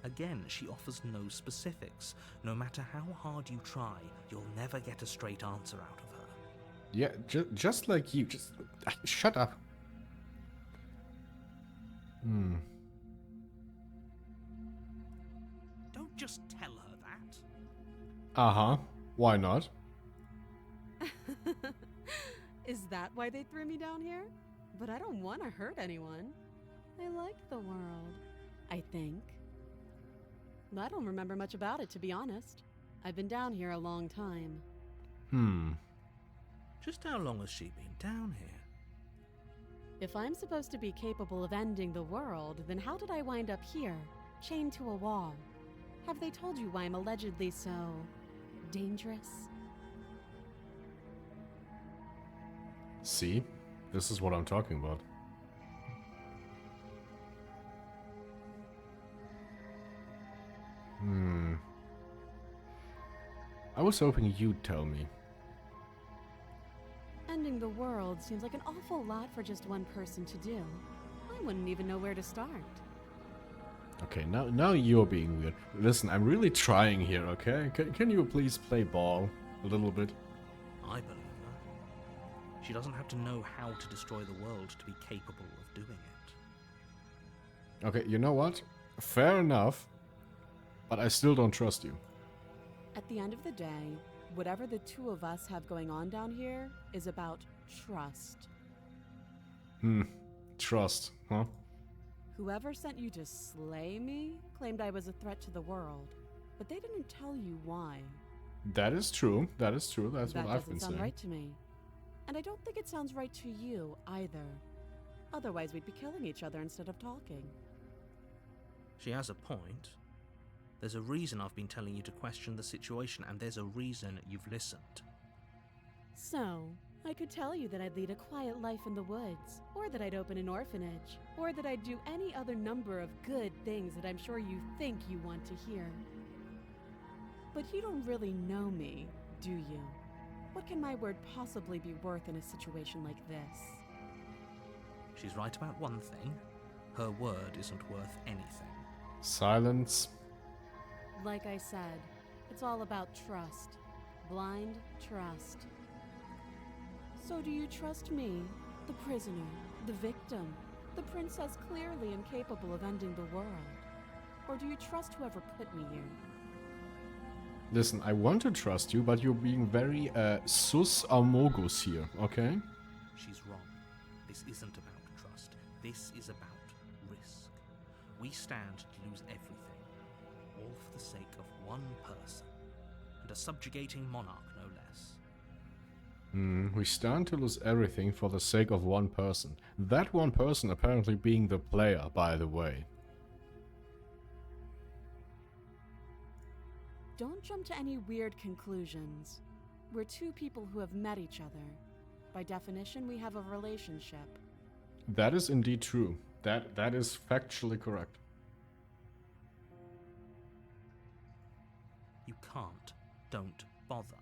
Again, she offers no specifics. No matter how hard you try, you'll never get a straight answer out of her. Yeah, just like you. Just shut up. Don't just tell her that. Uh-huh. Why not? Is that why they threw me down here? But I don't want to hurt anyone. I like the world, I think. I don't remember much about it, to be honest. I've been down here a long time. Just how long has she been down here? If I'm supposed to be capable of ending the world, then how did I wind up here, chained to a wall? Have they told you why I'm allegedly so dangerous? See? This is what I'm talking about. I was hoping you'd tell me. Ending the world seems like an awful lot for just one person to do. I wouldn't even know where to start. Okay, now you're being weird. Listen, I'm really trying here, okay? Can you please play ball a little bit? I believe her. She doesn't have to know how to destroy the world to be capable of doing it. Okay, you know what? Fair enough, but I still don't trust you. At the end of the day, whatever the two of us have going on down here is about trust. Trust, huh? Whoever sent you to slay me claimed I was a threat to the world, but they didn't tell you why. That is true. That is true. That's what I've been That doesn't sound saying. right to me. And I don't think it sounds right to you either. Otherwise, we'd be killing each other instead of talking. She has a point. There's a reason I've been telling you to question the situation, and there's a reason you've listened. So, I could tell you that I'd lead a quiet life in the woods, or that I'd open an orphanage, or that I'd do any other number of good things that I'm sure you think you want to hear. But you don't really know me, do you? What can my word possibly be worth in a situation like this? She's right about one thing. Her word isn't worth anything. Silence. Like I said, it's all about trust. Blind trust. So do you trust me, the prisoner, the victim, the princess clearly incapable of ending the world? Or do you trust whoever put me here? Listen, I want to trust you, but you're being very sus amogus here, okay? She's wrong. This isn't about trust. This is about risk. We stand to lose everything, all for the sake of one person, and a subjugating monarch, no less. We stand to lose everything for the sake of one person. That one person apparently being the player, by the way. Don't jump to any weird conclusions. We're two people who have met each other. By definition, we have a relationship. That is indeed true. That is factually correct. You can't. Don't bother.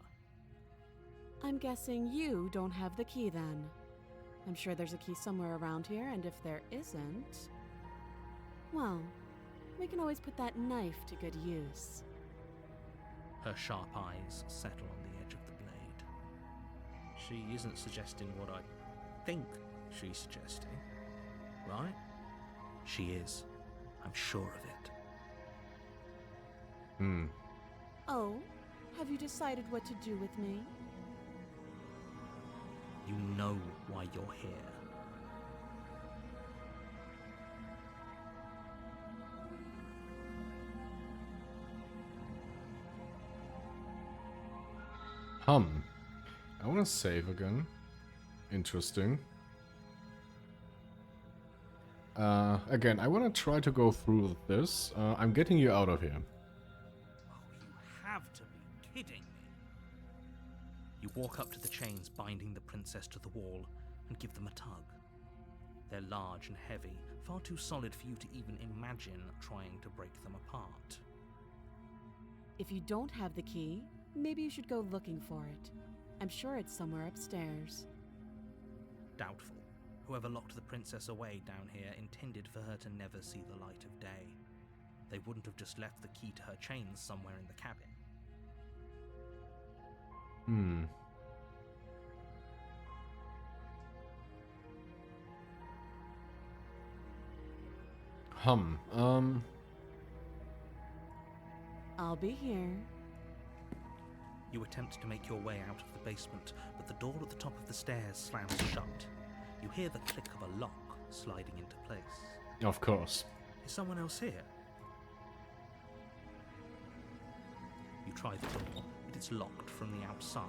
I'm guessing you don't have the key then. I'm sure there's a key somewhere around here, and if there isn't... well, we can always put that knife to good use. Her sharp eyes settle on the edge of the blade. She isn't suggesting what I think she's suggesting, right? She is. I'm sure of it. Oh, have you decided what to do with me? You know why you're here. I want to save again. Interesting. Again, I want to try to go through this. I'm getting you out of here. Oh, you have to be kidding me. You walk up to the chains binding the princess to the wall and give them a tug. They're large and heavy, far too solid for you to even imagine trying to break them apart. If you don't have the key, maybe you should go looking for it. I'm sure it's somewhere upstairs. Doubtful. Whoever locked the princess away down here intended for her to never see the light of day. They wouldn't have just left the key to her chains somewhere in the cabin. I'll be here. You attempt to make your way out of the basement, but the door at the top of the stairs slams shut. You hear the click of a lock sliding into place. Of course. Is someone else here? You try the door, but it's locked from the outside.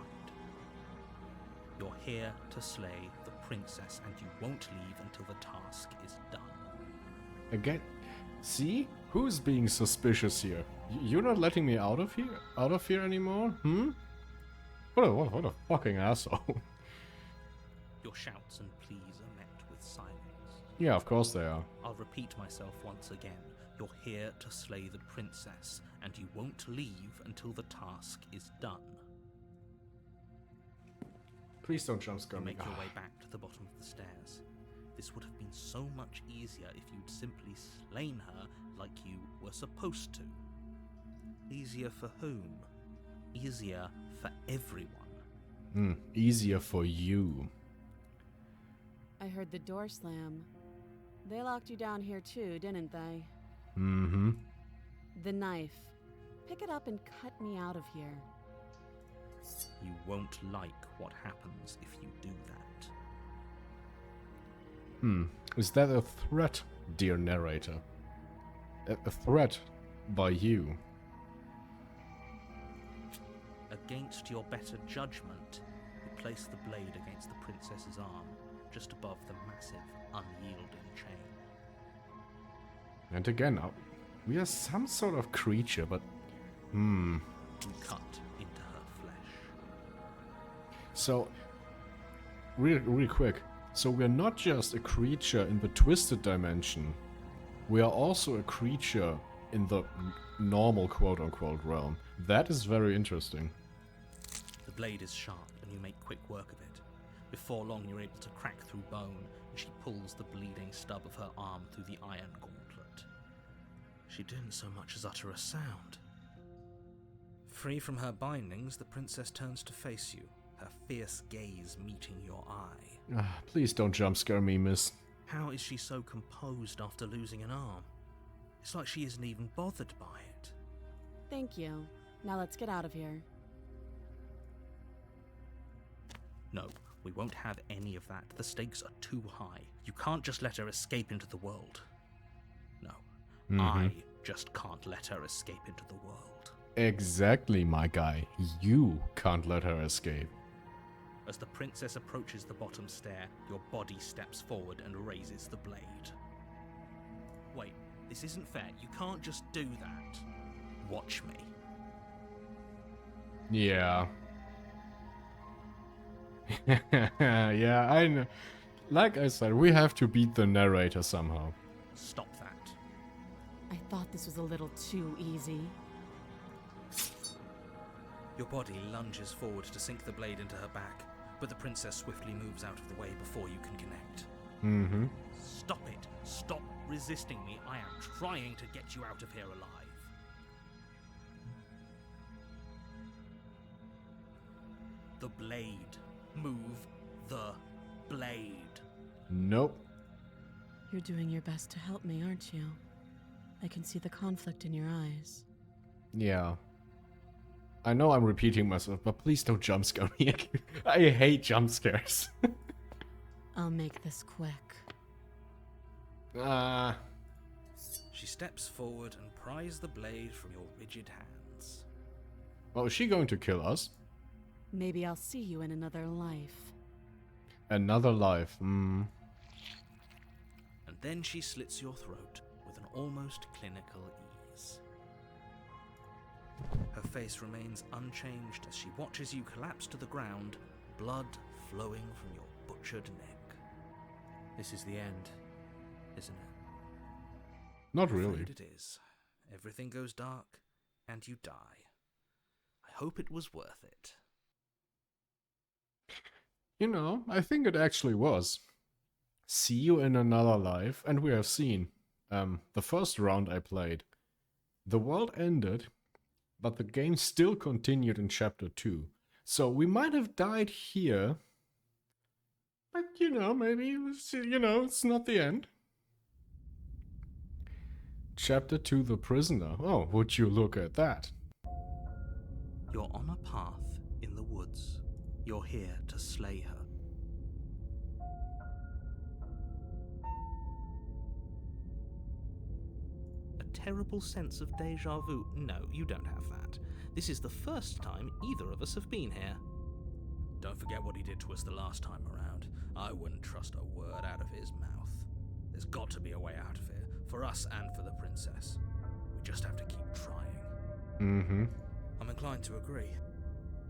You're here to slay the princess, and you won't leave until the task is done. Again, see? Who's being suspicious here? You're not letting me out of here anymore? What a fucking asshole. Your shouts and pleas are met with silence. Yeah, of course they are. I'll repeat myself once again. You're here to slay the princess, and you won't leave until the task is done. Please don't jump scare You me. make your way back to the bottom of the stairs. This would have been so much easier if you'd simply slain her like you were supposed to. Easier for whom? Easier for everyone. Easier for you. I heard the door slam. They locked you down here too, didn't they? Mm-hmm. The knife. Pick it up and cut me out of here. You won't like what happens if you do that. Is that a threat, dear narrator? A threat by you? Against your better judgment, you place the blade against the princess's arm, just above the massive, unyielding chain. And again, we are some sort of creature, but... You cut into her flesh. So, real quick. So we're not just a creature in the twisted dimension. We are also a creature in the normal quote-unquote realm. That is very interesting. The blade is sharp, and you make quick work of it. Before long, you're able to crack through bone, and she pulls the bleeding stub of her arm through the iron gauntlet. She didn't so much as utter a sound. Free from her bindings, the princess turns to face you, her fierce gaze meeting your eye. Please don't jump scare me, miss. How is she so composed after losing an arm? It's like she isn't even bothered by it. Thank you. Now let's get out of here. No, we won't have any of that. The stakes are too high. You can't just let her escape into the world. No, I just can't let her escape into the world. Exactly, my guy. You can't let her escape. As the princess approaches the bottom stair, your body steps forward and raises the blade. Wait, this isn't fair. You can't just do that. Watch me. Yeah. Yeah, I know. Like I said, we have to beat the narrator somehow. Stop that. I thought this was a little too easy. Your body lunges forward to sink the blade into her back, but the princess swiftly moves out of the way before you can connect. Stop it. Stop resisting me. I am trying to get you out of here alive. The blade. Move the blade. Nope. You're doing your best to help me, aren't you? I can see the conflict in your eyes. Yeah. I know I'm repeating myself, but please don't jump scare me. I hate jump scares. I'll make this quick. She steps forward and pries the blade from your rigid hands. Well, is she going to kill us? Maybe I'll see you in another life. Another life. And then she slits your throat with an almost clinical ease. Her face remains unchanged as she watches you collapse to the ground, blood flowing from your butchered neck. This is the end, isn't it? Not I'm really. afraid it is. Everything goes dark, and you die. I hope it was worth it. You know, I think it actually was. See you in another life, and we have seen. The first round I played. The world ended, but the game still continued in chapter 2. So we might have died here. But, you know, maybe, it's not the end. Chapter 2, The Prisoner. Oh, would you look at that? You're on a path in the woods. You're here to slay her. A terrible sense of deja vu. No, you don't have that. This is the first time either of us have been here. Don't forget what he did to us the last time around. I wouldn't trust a word out of his mouth. There's got to be a way out of here, for us and for the princess. We just have to keep trying. I'm inclined to agree.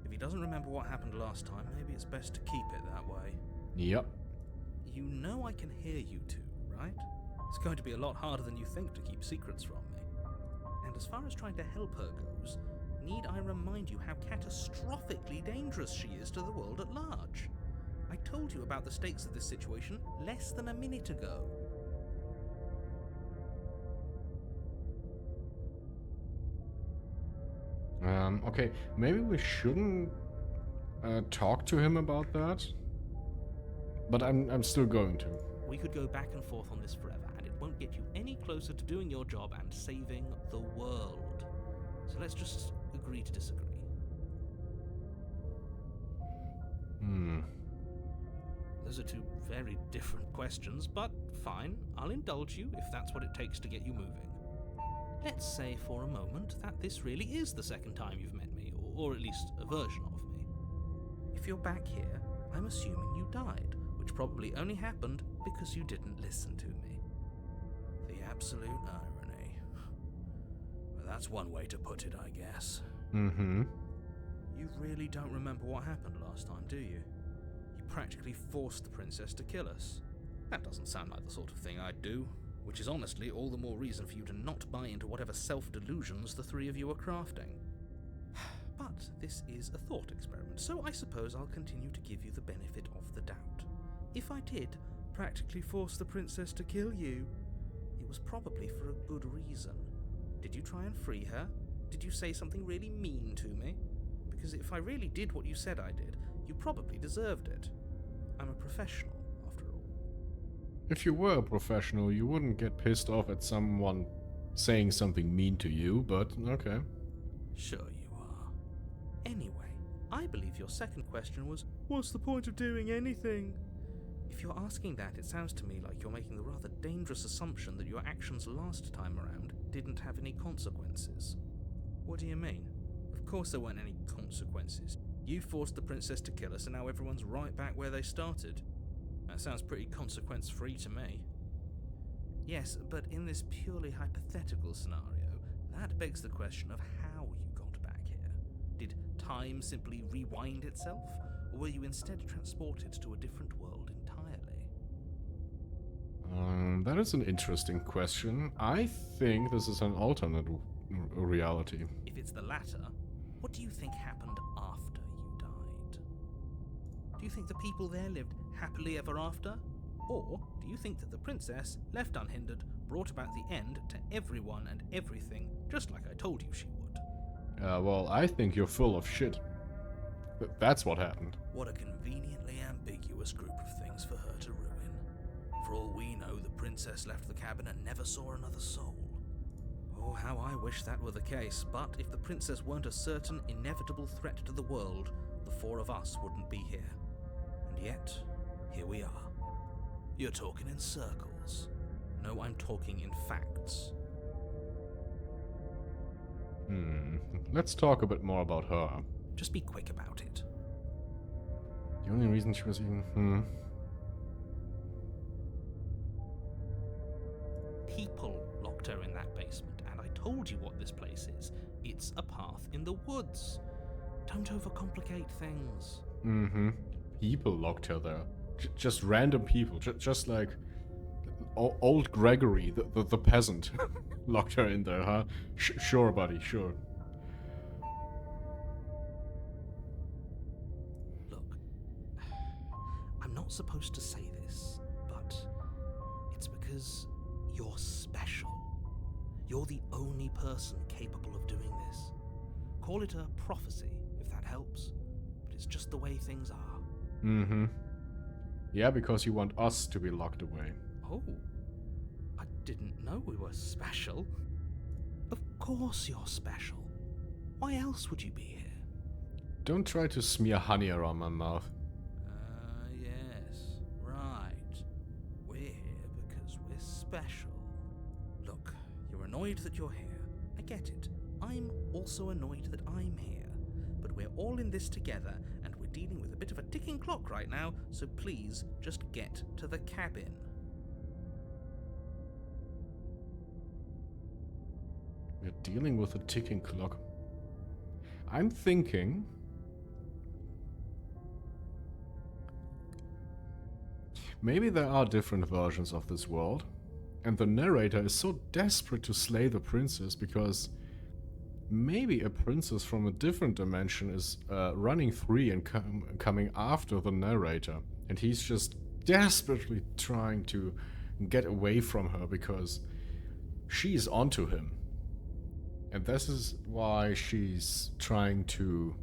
If he doesn't remember what happened last time, maybe it's best to keep it that way. Yep. You know I can hear you two, right? It's going to be a lot harder than you think to keep secrets from me. And as far as trying to help her goes, need I remind you how catastrophically dangerous she is to the world at large? I told you about the stakes of this situation less than a minute ago. Okay, maybe we shouldn't talk to him about that. But I'm still going to. We could go back and forth on this forever, and it won't get you any closer to doing your job and saving the world. So let's just agree to disagree. Those are two very different questions, but fine, I'll indulge you if that's what it takes to get you moving. Let's say for a moment that this really is the second time you've met me, or at least a version of me. If you're back here, I'm assuming you died, which probably only happened because you didn't listen to me. The absolute irony. Well, that's one way to put it, I guess. You really don't remember what happened last time, do you? You practically forced the princess to kill us. That doesn't sound like the sort of thing I'd do, which is honestly all the more reason for you to not buy into whatever self-delusions the three of you are crafting. But this is a thought experiment, so I suppose I'll continue to give you the benefit of the doubt. If I did practically force the princess to kill you, it was probably for a good reason. Did you try and free her? Did you say something really mean to me? Because if I really did what you said I did, you probably deserved it. I'm a professional, after all. If you were a professional, you wouldn't get pissed off at someone saying something mean to you, but okay. Sure you are. Anyway, I believe your second question was, what's the point of doing anything? If you're asking that, it sounds to me like you're making the rather dangerous assumption that your actions last time around didn't have any consequences. What do you mean? Of course there weren't any consequences. You forced the princess to kill us and now everyone's right back where they started. That sounds pretty consequence-free to me. Yes, but in this purely hypothetical scenario, that begs the question of how you got back here. Did time simply rewind itself, or were you instead transported to a different world entirely? That is an interesting question. I think this is an alternate reality. If it's the latter, what do you think happened after you died? Do you think the people there lived happily ever after? Or do you think that the princess, left unhindered, brought about the end to everyone and everything, just like I told you she would? Well, I think you're full of shit. That's what happened. What a conveniently ambiguous group of things for her to ruin. For all we know, the princess left the cabin and never saw another soul. Oh, how I wish that were the case, but if the princess weren't a certain, inevitable threat to the world, the four of us wouldn't be here. And yet, here we are. You're talking in circles. No, I'm talking in facts. Let's talk a bit more about her. Just be quick about it. The only reason she was even... People locked her in that basement, and I told you what this place is. It's a path in the woods. Don't overcomplicate things. People locked her there. Just random people. Just like old Gregory, the peasant, locked her in there, huh? Sure, buddy, sure. Look, I'm not supposed to say this, but it's because you're special. You're the only person capable of doing this. Call it a prophecy, if that helps, but it's just the way things are. Yeah, because you want us to be locked away. Oh, I didn't know we were special. Of course you're special. Why else would you be here? Don't try to smear honey around my mouth. Yes, right. We're here because we're special. Look, you're annoyed that you're here. I get it. I'm also annoyed that I'm here. But we're all in this together, and we're dealing with a bit of a ticking clock right now, so please just get to the cabin. We're dealing with a ticking clock. I'm thinking... Maybe there are different versions of this world, and the narrator is so desperate to slay the princess because maybe a princess from a different dimension is running free and coming after the narrator, and he's just desperately trying to get away from her because she's onto him. And this is why she's trying to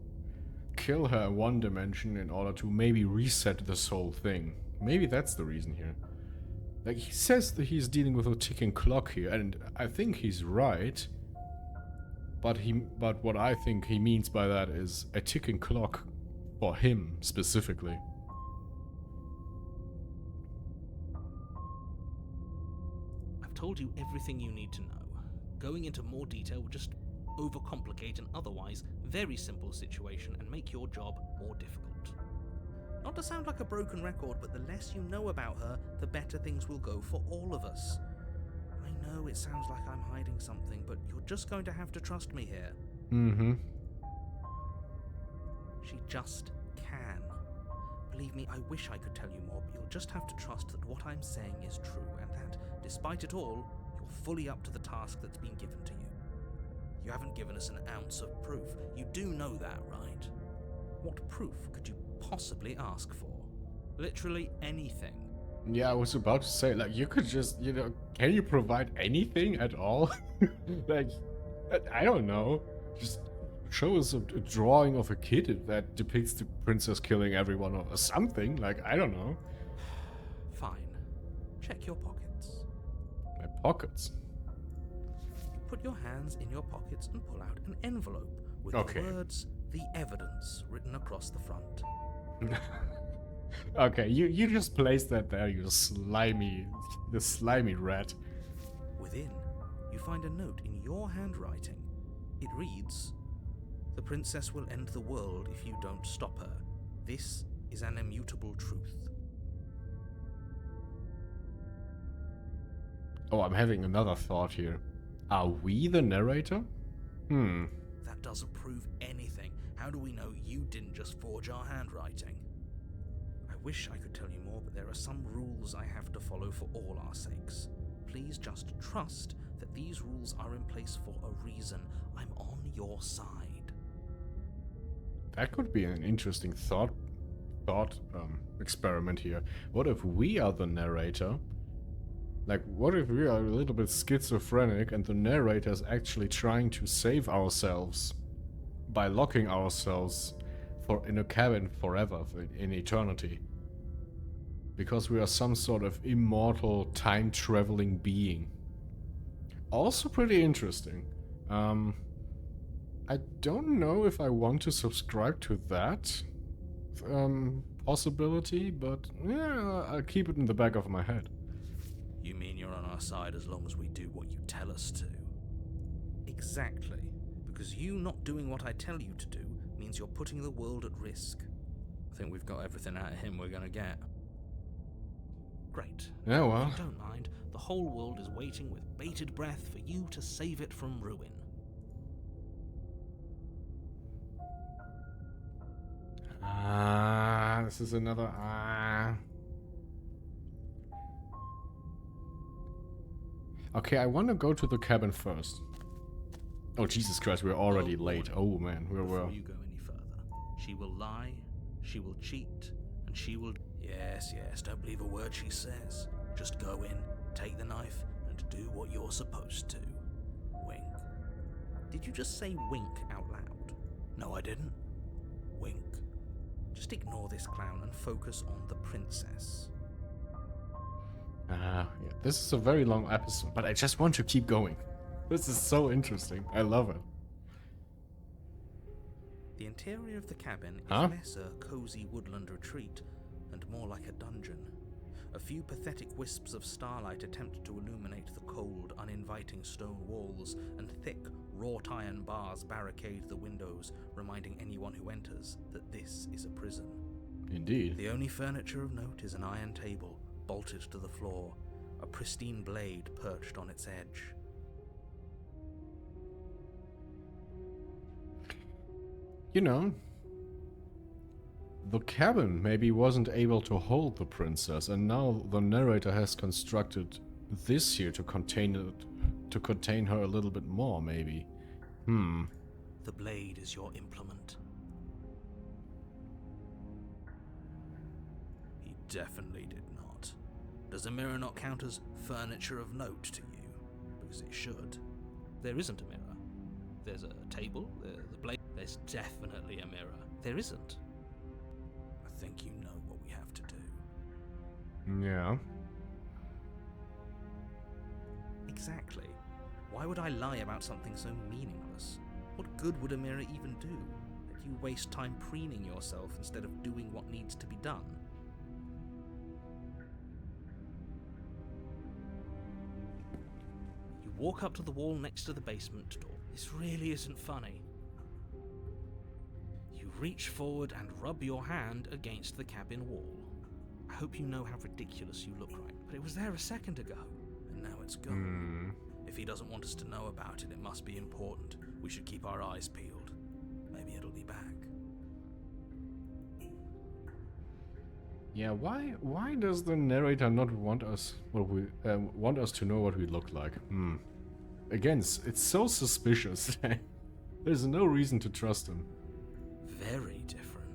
kill her in one dimension in order to maybe reset this whole thing. Maybe that's the reason here. Like, he says that he's dealing with a ticking clock here, and I think he's right. But what I think he means by that is a ticking clock for him specifically. I've told you everything you need to know. Going into more detail would just overcomplicate an otherwise very simple situation and make your job more difficult. Not to sound like a broken record, but the less you know about her, the better things will go for all of us. I know it sounds like I'm hiding something, but you're just going to have to trust me here. Mm-hmm. She just can. Believe me, I wish I could tell you more, but you'll just have to trust that what I'm saying is true, and that, despite it all, you're fully up to the task that's been given to you. You haven't given us an ounce of proof. You do know that, right? What proof could you possibly ask for? Literally anything. Yeah, I was about to say, like, you could just, you know, can you provide anything at all? Like, I don't know. Just show us a drawing of a kid that depicts the princess killing everyone or something. Like, I don't know. Fine. Check your pockets. My pockets? Put your hands in your pockets and pull out an envelope with the words, "The Evidence," written across the front. Okay, you just placed that there, you slimy rat. Within, you find a note in your handwriting. It reads, "The princess will end the world if you don't stop her. This is an immutable truth." Oh, I'm having another thought here. Are we the narrator? That doesn't prove anything. How do we know you didn't just forge our handwriting? I wish I could tell you more, but there are some rules I have to follow for all our sakes. Please just trust that these rules are in place for a reason. I'm on your side. That could be an interesting thought experiment here. What if we are the narrator? Like, what if we are a little bit schizophrenic and the narrator is actually trying to save ourselves by locking ourselves in a cabin forever, in eternity? Because we are some sort of immortal time-traveling being. Also pretty interesting. I don't know if I want to subscribe to that possibility, but yeah, I'll keep it in the back of my head. You mean you're on our side as long as we do what you tell us to? Exactly. Because you not doing what I tell you to do means you're putting the world at risk. I think we've got everything out of him we're gonna get. Great. Yeah, well. If you don't mind, the whole world is waiting with bated breath for you to save it from ruin. This is another Okay, I want to go to the cabin first. Oh, Jesus Christ, we're already late. Oh, man, Before you go any further, she will lie, she will cheat, and she will... Yes, don't believe a word she says. Just go in, take the knife, and do what you're supposed to. Wink. Did you just say wink out loud? No, I didn't. Wink. Just ignore this clown and focus on the princess. Yeah, this is a very long episode, but I just want to keep going. This is so interesting. I love it. The interior of the cabin is less a cozy woodland retreat and more like a dungeon. A few pathetic wisps of starlight attempt to illuminate the cold, uninviting stone walls, and thick, wrought iron bars barricade the windows, reminding anyone who enters that this is a prison. Indeed. The only furniture of note is an iron table, bolted to the floor, a pristine blade perched on its edge. You know, the cabin maybe wasn't able to hold the princess, and now the narrator has constructed this here to contain her a little bit more, maybe. The blade is your implement. He definitely did not. Does the mirror not count as furniture of note to you? Because it should. There isn't a mirror. There's a table, the blade. There's definitely a mirror. There isn't. I think you know what we have to do. Yeah. Exactly. Why would I lie about something so meaningless? What good would a mirror even do? Let you waste time preening yourself instead of doing what needs to be done. You walk up to the wall next to the basement door. This really isn't funny. You reach forward and rub your hand against the cabin wall. I hope you know how ridiculous you look right, but it was there a second ago, and now it's gone. If he doesn't want us to know about it, it must be important. We should keep our eyes peeled. Maybe it'll be back. Yeah, why does the narrator not want us to know what we look like? Again, it's so suspicious. There's no reason to trust him. Very different.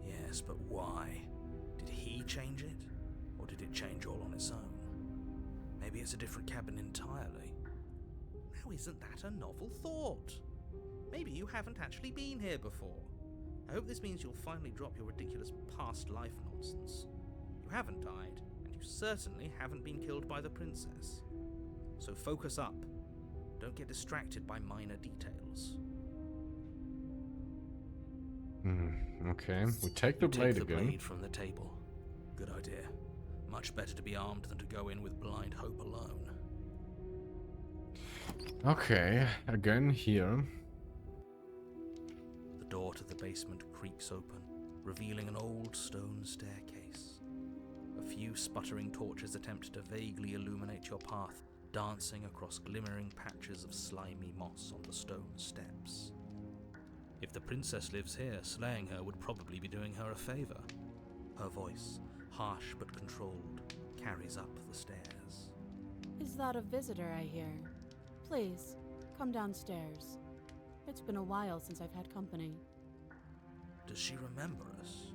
Yes, but why? Did he change it? Or did it change all on its own? Maybe it's a different cabin entirely. Now isn't that a novel thought? Maybe you haven't actually been here before. I hope this means you'll finally drop your ridiculous past life nonsense. You haven't died, and you certainly haven't been killed by the princess. So focus up. Don't get distracted by minor details. Okay, we take the blade again. Take the blade from the table. Good idea. Much better to be armed than to go in with blind hope alone. Okay, again here. The door to the basement creaks open, revealing an old stone staircase. A few sputtering torches attempt to vaguely illuminate your path, dancing across glimmering patches of slimy moss on the stone steps. If the princess lives here, slaying her would probably be doing her a favor. Her voice, harsh but controlled, carries up the stairs. Is that a visitor I hear? Please, come downstairs. It's been a while since I've had company. Does she remember us?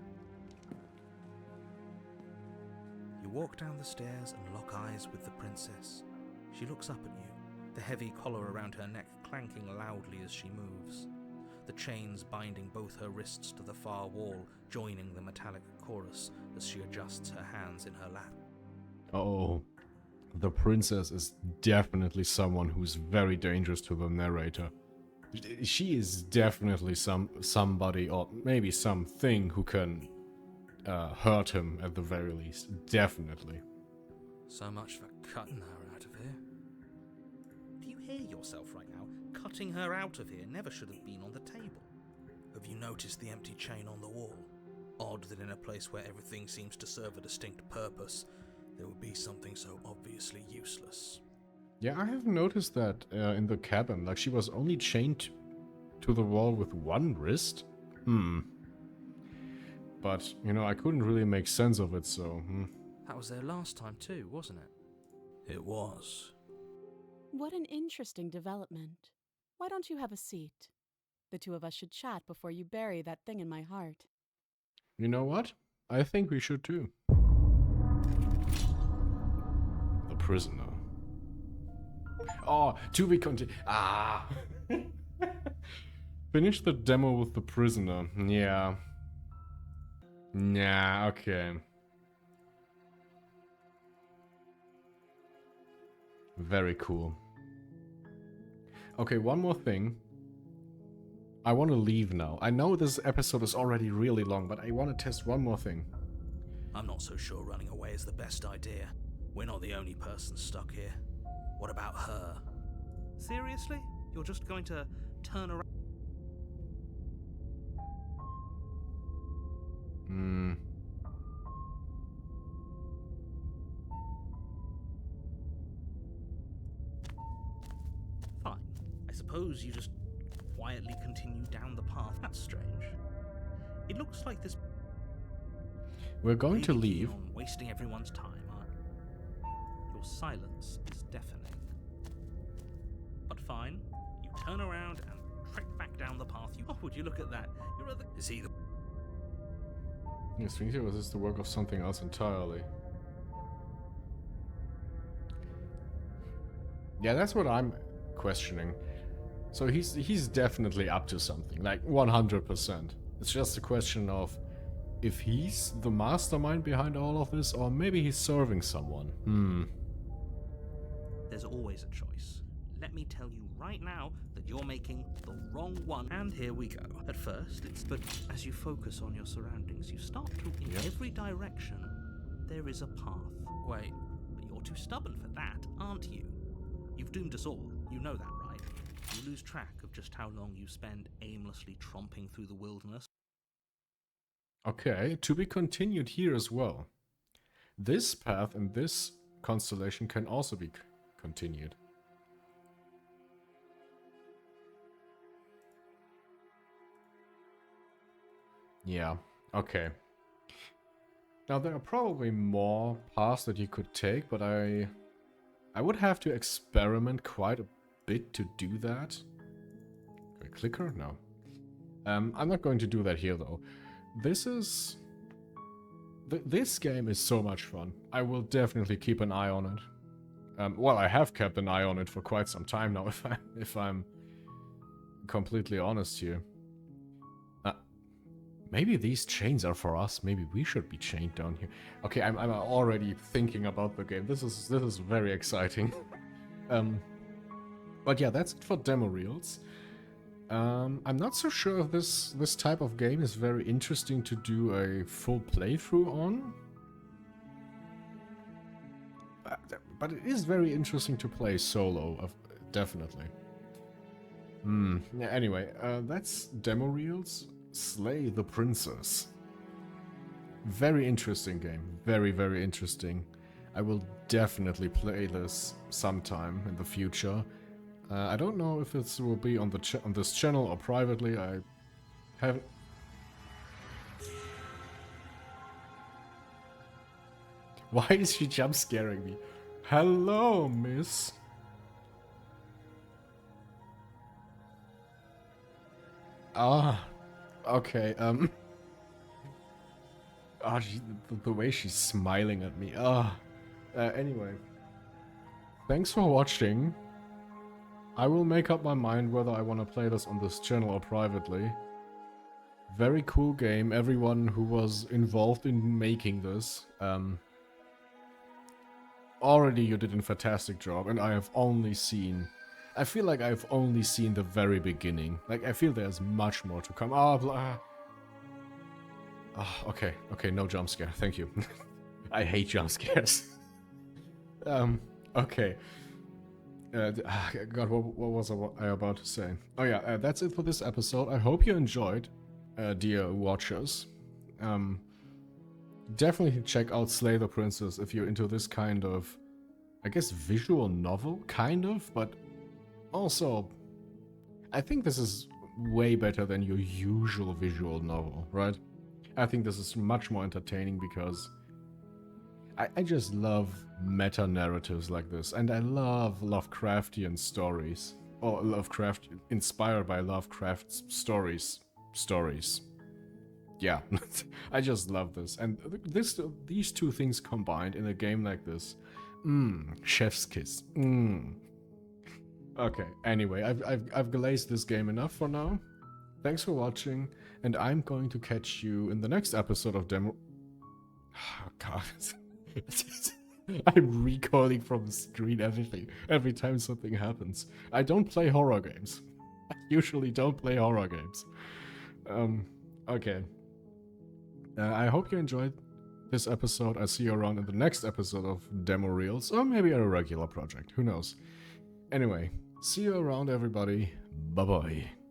You walk down the stairs and lock eyes with the princess. She looks up at you, the heavy collar around her neck clanking loudly as she moves. The chains binding both her wrists to the far wall, joining the metallic chorus as she adjusts her hands in her lap. Oh, the princess is definitely someone who's very dangerous to the narrator. She is definitely somebody, or maybe something, who can hurt him at the very least. Definitely. So much for cutting her out of here. Do you hear yourself right now? Cutting her out of here never should have been on the table. Have you noticed the empty chain on the wall? Odd that in a place where everything seems to serve a distinct purpose, there would be something so obviously useless. Yeah, I have noticed that in the cabin. Like, she was only chained to the wall with one wrist. But, you know, I couldn't really make sense of it, so... That was there last time too, wasn't it? It was. What an interesting development. Why don't you have a seat? The two of us should chat before you bury that thing in my heart. You know what? I think we should too. The prisoner. Oh, to be continued. Ah! Finish the demo with the prisoner. Yeah. Nah, okay. Very cool. Okay, one more thing. I want to leave now. I know this episode is already really long, but I want to test one more thing. I'm not so sure running away is the best idea. We're not the only person stuck here. What about her? Seriously? You're just going to turn around? Fine. I suppose you just quietly continue down the path. That's strange. It looks like this We're going to Really keen leave. on wasting everyone's time, aren't you? Your silence is deafening. But fine, you turn around and trek back down the path you... Oh, would you look at that? Your other... Is he the... Yes, here was this the work of something else entirely. Yeah, that's what I'm questioning. So he's definitely up to something, like 100%. It's just a question of if he's the mastermind behind all of this, or maybe he's serving someone. There's always a choice. Let me tell you right now that you're making the wrong one. And here we go. At first, it's... But as you focus on your surroundings, you start to... In every direction, there is a path. Wait, but you're too stubborn for that, aren't you? You've doomed us all. You know that, right? You lose track of just how long you spend aimlessly tromping through the wilderness. Okay, to be continued here as well. This path and this constellation can also be continued. Yeah, okay. Now there are probably more paths that you could take, but I would have to experiment quite a bit to do that. A clicker? No. I'm not going to do that here though. This is... this game is so much fun. I will definitely keep an eye on it. Well, I have kept an eye on it for quite some time now, if I'm completely honest here. Maybe these chains are for us. Maybe we should be chained down here. Okay, I'm already thinking about the game. This is very exciting. But yeah, that's it for demo reels. I'm not so sure if this type of game is very interesting to do a full playthrough on. But it is very interesting to play solo, definitely. Yeah, anyway, that's demo reels. Slay the Princess. Very interesting game. Very, very interesting. I will definitely play this sometime in the future. I don't know if it will be on this channel or privately. I have... Why is she jump scaring me? Hello, miss. Ah, okay, the way she's smiling at me. Anyway. Thanks for watching. I will make up my mind whether I want to play this on this channel or privately. Very cool game, everyone who was involved in making this. Already you did a fantastic job, and I have only seen... I feel like I've only seen the very beginning. Like, I feel there's much more to come. Okay, no jump scare, thank you. I hate jump scares. Okay. God, what was I about to say? Oh yeah, that's it for this episode. I hope you enjoyed, dear watchers. Definitely check out Slay the Princess if you're into this kind of, I guess, visual novel, kind of, but also, I think this is way better than your usual visual novel, right? I think this is much more entertaining because I just love meta-narratives like this, and I love Lovecraftian stories, or inspired by Lovecraft's stories. Yeah, I just love this, and these two things combined in a game like this, chef's kiss. Okay, anyway, I've glazed this game enough for now. Thanks for watching, and I'm going to catch you in the next episode of Demo... Oh, God. I'm recoiling from the screen every time something happens. I don't play horror games. I usually don't play horror games. Okay. I hope you enjoyed this episode. I'll see you around in the next episode of Demo Reels, or maybe a regular project. Who knows? Anyway, see you around, everybody. Bye-bye.